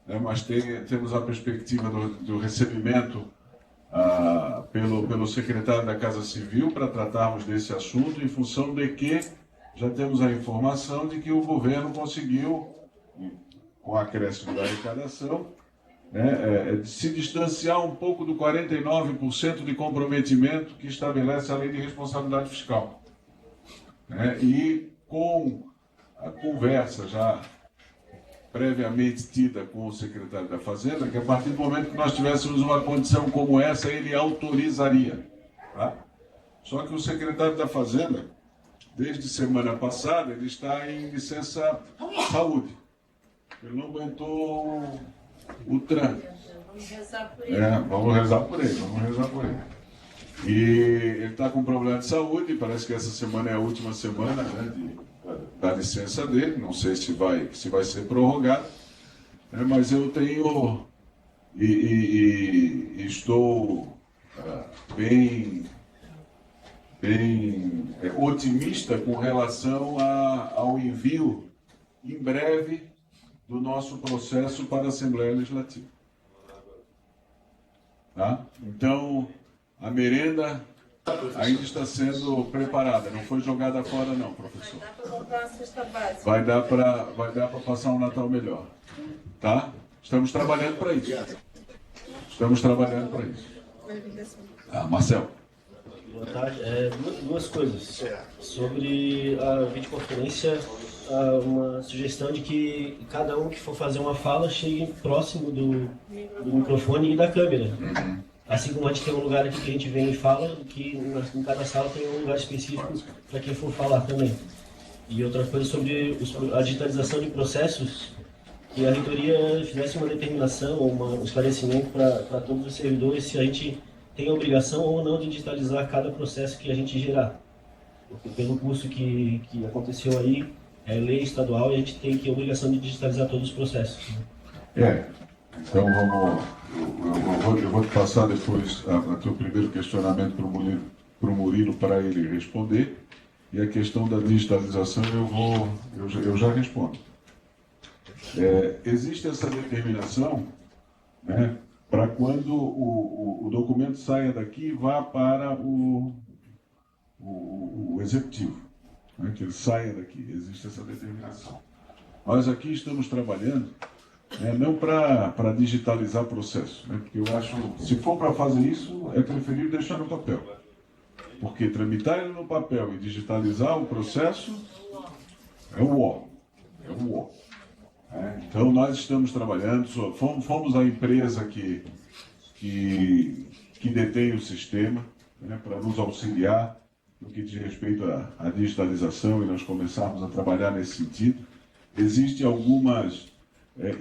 [SPEAKER 6] né, mas temos a perspectiva do recebimento pelo secretário da Casa Civil para tratarmos desse assunto, em função de que já temos a informação de que o governo conseguiu, com o acréscimo da arrecadação, né, se distanciar um pouco do 49% de comprometimento que estabelece a Lei de Responsabilidade Fiscal. Né, e com a conversa já previamente tida com o secretário da Fazenda, que a partir do momento que nós tivéssemos uma condição como essa, ele autorizaria. Tá? Só que o secretário da Fazenda, desde semana passada, ele está em licença saúde. Ele não aguentou o trânsito.
[SPEAKER 17] Vamos rezar por ele.
[SPEAKER 6] Vamos rezar por ele. E ele está com problema de saúde, parece que essa semana é a última semana, né, da licença dele, não sei se vai ser prorrogado, né, mas eu tenho e estou bem otimista com relação ao envio em breve do nosso processo para a Assembleia Legislativa. Tá? Então, a merenda ainda está sendo preparada, não foi jogada fora não, professor.
[SPEAKER 17] Vai dar para comprar uma cesta básica.
[SPEAKER 6] Vai dar para passar um Natal melhor. Tá? Estamos trabalhando para isso. Marcel.
[SPEAKER 5] Boa tarde. Duas coisas. Sobre a videoconferência, uma sugestão de que cada um que for fazer uma fala chegue próximo do microfone e da câmera. Assim como a gente tem um lugar aqui que a gente vem e fala, que em cada sala tem um lugar específico para quem for falar também. E outra coisa sobre a digitalização de processos, que a reitoria fizesse uma determinação, um esclarecimento para todos os servidores se a gente tem a obrigação ou não de digitalizar cada processo que a gente gerar. Porque pelo curso que aconteceu aí, é lei estadual e a gente tem a obrigação de digitalizar todos os processos.
[SPEAKER 6] Então eu vou te passar depois a teu primeiro questionamento para o Murilo para ele responder, e a questão da digitalização eu já respondo. Existe essa determinação, né, para quando o documento saia daqui e vá para o executivo, né, que ele saia daqui. Existe essa determinação. Nós aqui estamos trabalhando, não para digitalizar o processo, né, porque eu acho, se for para fazer isso, é preferível deixar no papel. Porque tramitar ele no papel e digitalizar o processo é o ó. Então nós estamos trabalhando, fomos a empresa que detém o sistema, né, para nos auxiliar no que diz respeito à digitalização, e nós começarmos a trabalhar nesse sentido. Existem algumas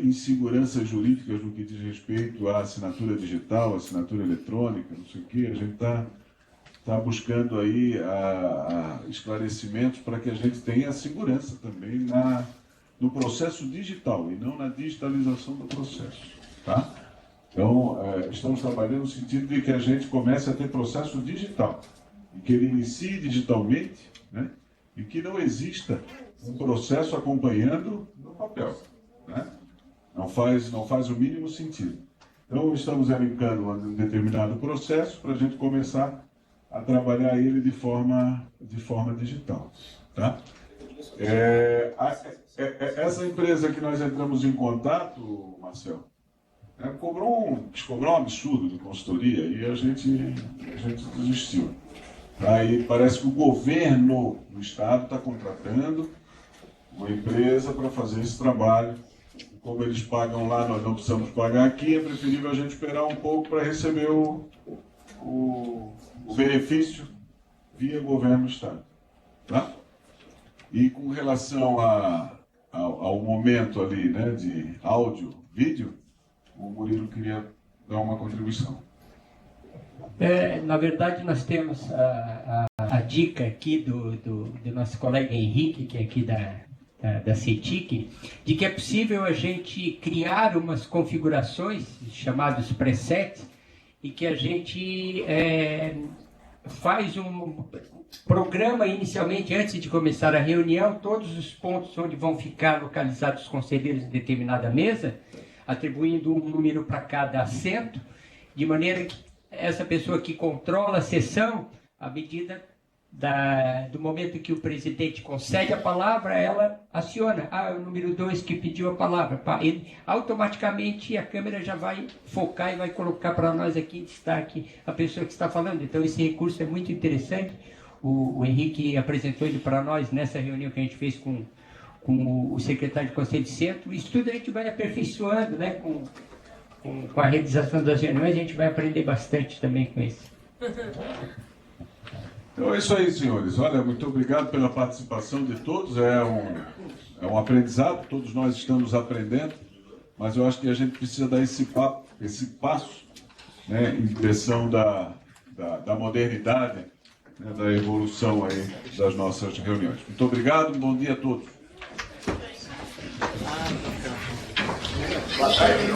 [SPEAKER 6] inseguranças jurídicas no que diz respeito à assinatura digital, assinatura eletrônica, não sei o quê. A gente está buscando aí esclarecimentos para que a gente tenha segurança também no processo digital e não na digitalização do processo, tá? Então, estamos trabalhando no sentido de que a gente comece a ter processo digital e que ele inicie digitalmente, né? E que não exista um processo acompanhando no papel, né? Não faz o mínimo sentido. Então, estamos elencando um determinado processo para a gente começar a trabalhar ele de forma digital, tá? Essa empresa que nós entramos em contato, Marcelo, cobrou um absurdo de consultoria e a gente desistiu. Aí parece que o governo do estado está contratando uma empresa para fazer esse trabalho. Como eles pagam lá, nós não precisamos pagar aqui, é preferível a gente esperar um pouco para receber o benefício via governo do estado, tá? E com relação ao momento ali, né, de áudio, vídeo, o Murilo queria dar uma contribuição.
[SPEAKER 9] Na verdade, nós temos a dica aqui do nosso colega Henrique, que é aqui da CETIC, de que é possível a gente criar umas configurações chamadas presets, e que a gente faz um programa inicialmente, antes de começar a reunião, todos os pontos onde vão ficar localizados os conselheiros em determinada mesa, atribuindo um número para cada assento, de maneira que essa pessoa que controla a sessão, à medida do momento que o presidente concede a palavra, ela aciona. O número 2 que pediu a palavra. Automaticamente a câmera já vai focar e vai colocar para nós aqui em destaque a pessoa que está falando. Então esse recurso é muito interessante. O Henrique apresentou ele para nós nessa reunião que a gente fez com o secretário de Conselho de Centro. Isso tudo a gente vai aperfeiçoando, né? Com a realização das reuniões, a gente vai aprender bastante também com isso.
[SPEAKER 6] Então é isso aí, senhores. Olha, muito obrigado pela participação de todos. É um aprendizado, todos nós estamos aprendendo, mas eu acho que a gente precisa dar esse passo, né, em direção da modernidade, né, da evolução aí das nossas reuniões. Muito obrigado, um bom dia a todos. Boa tarde.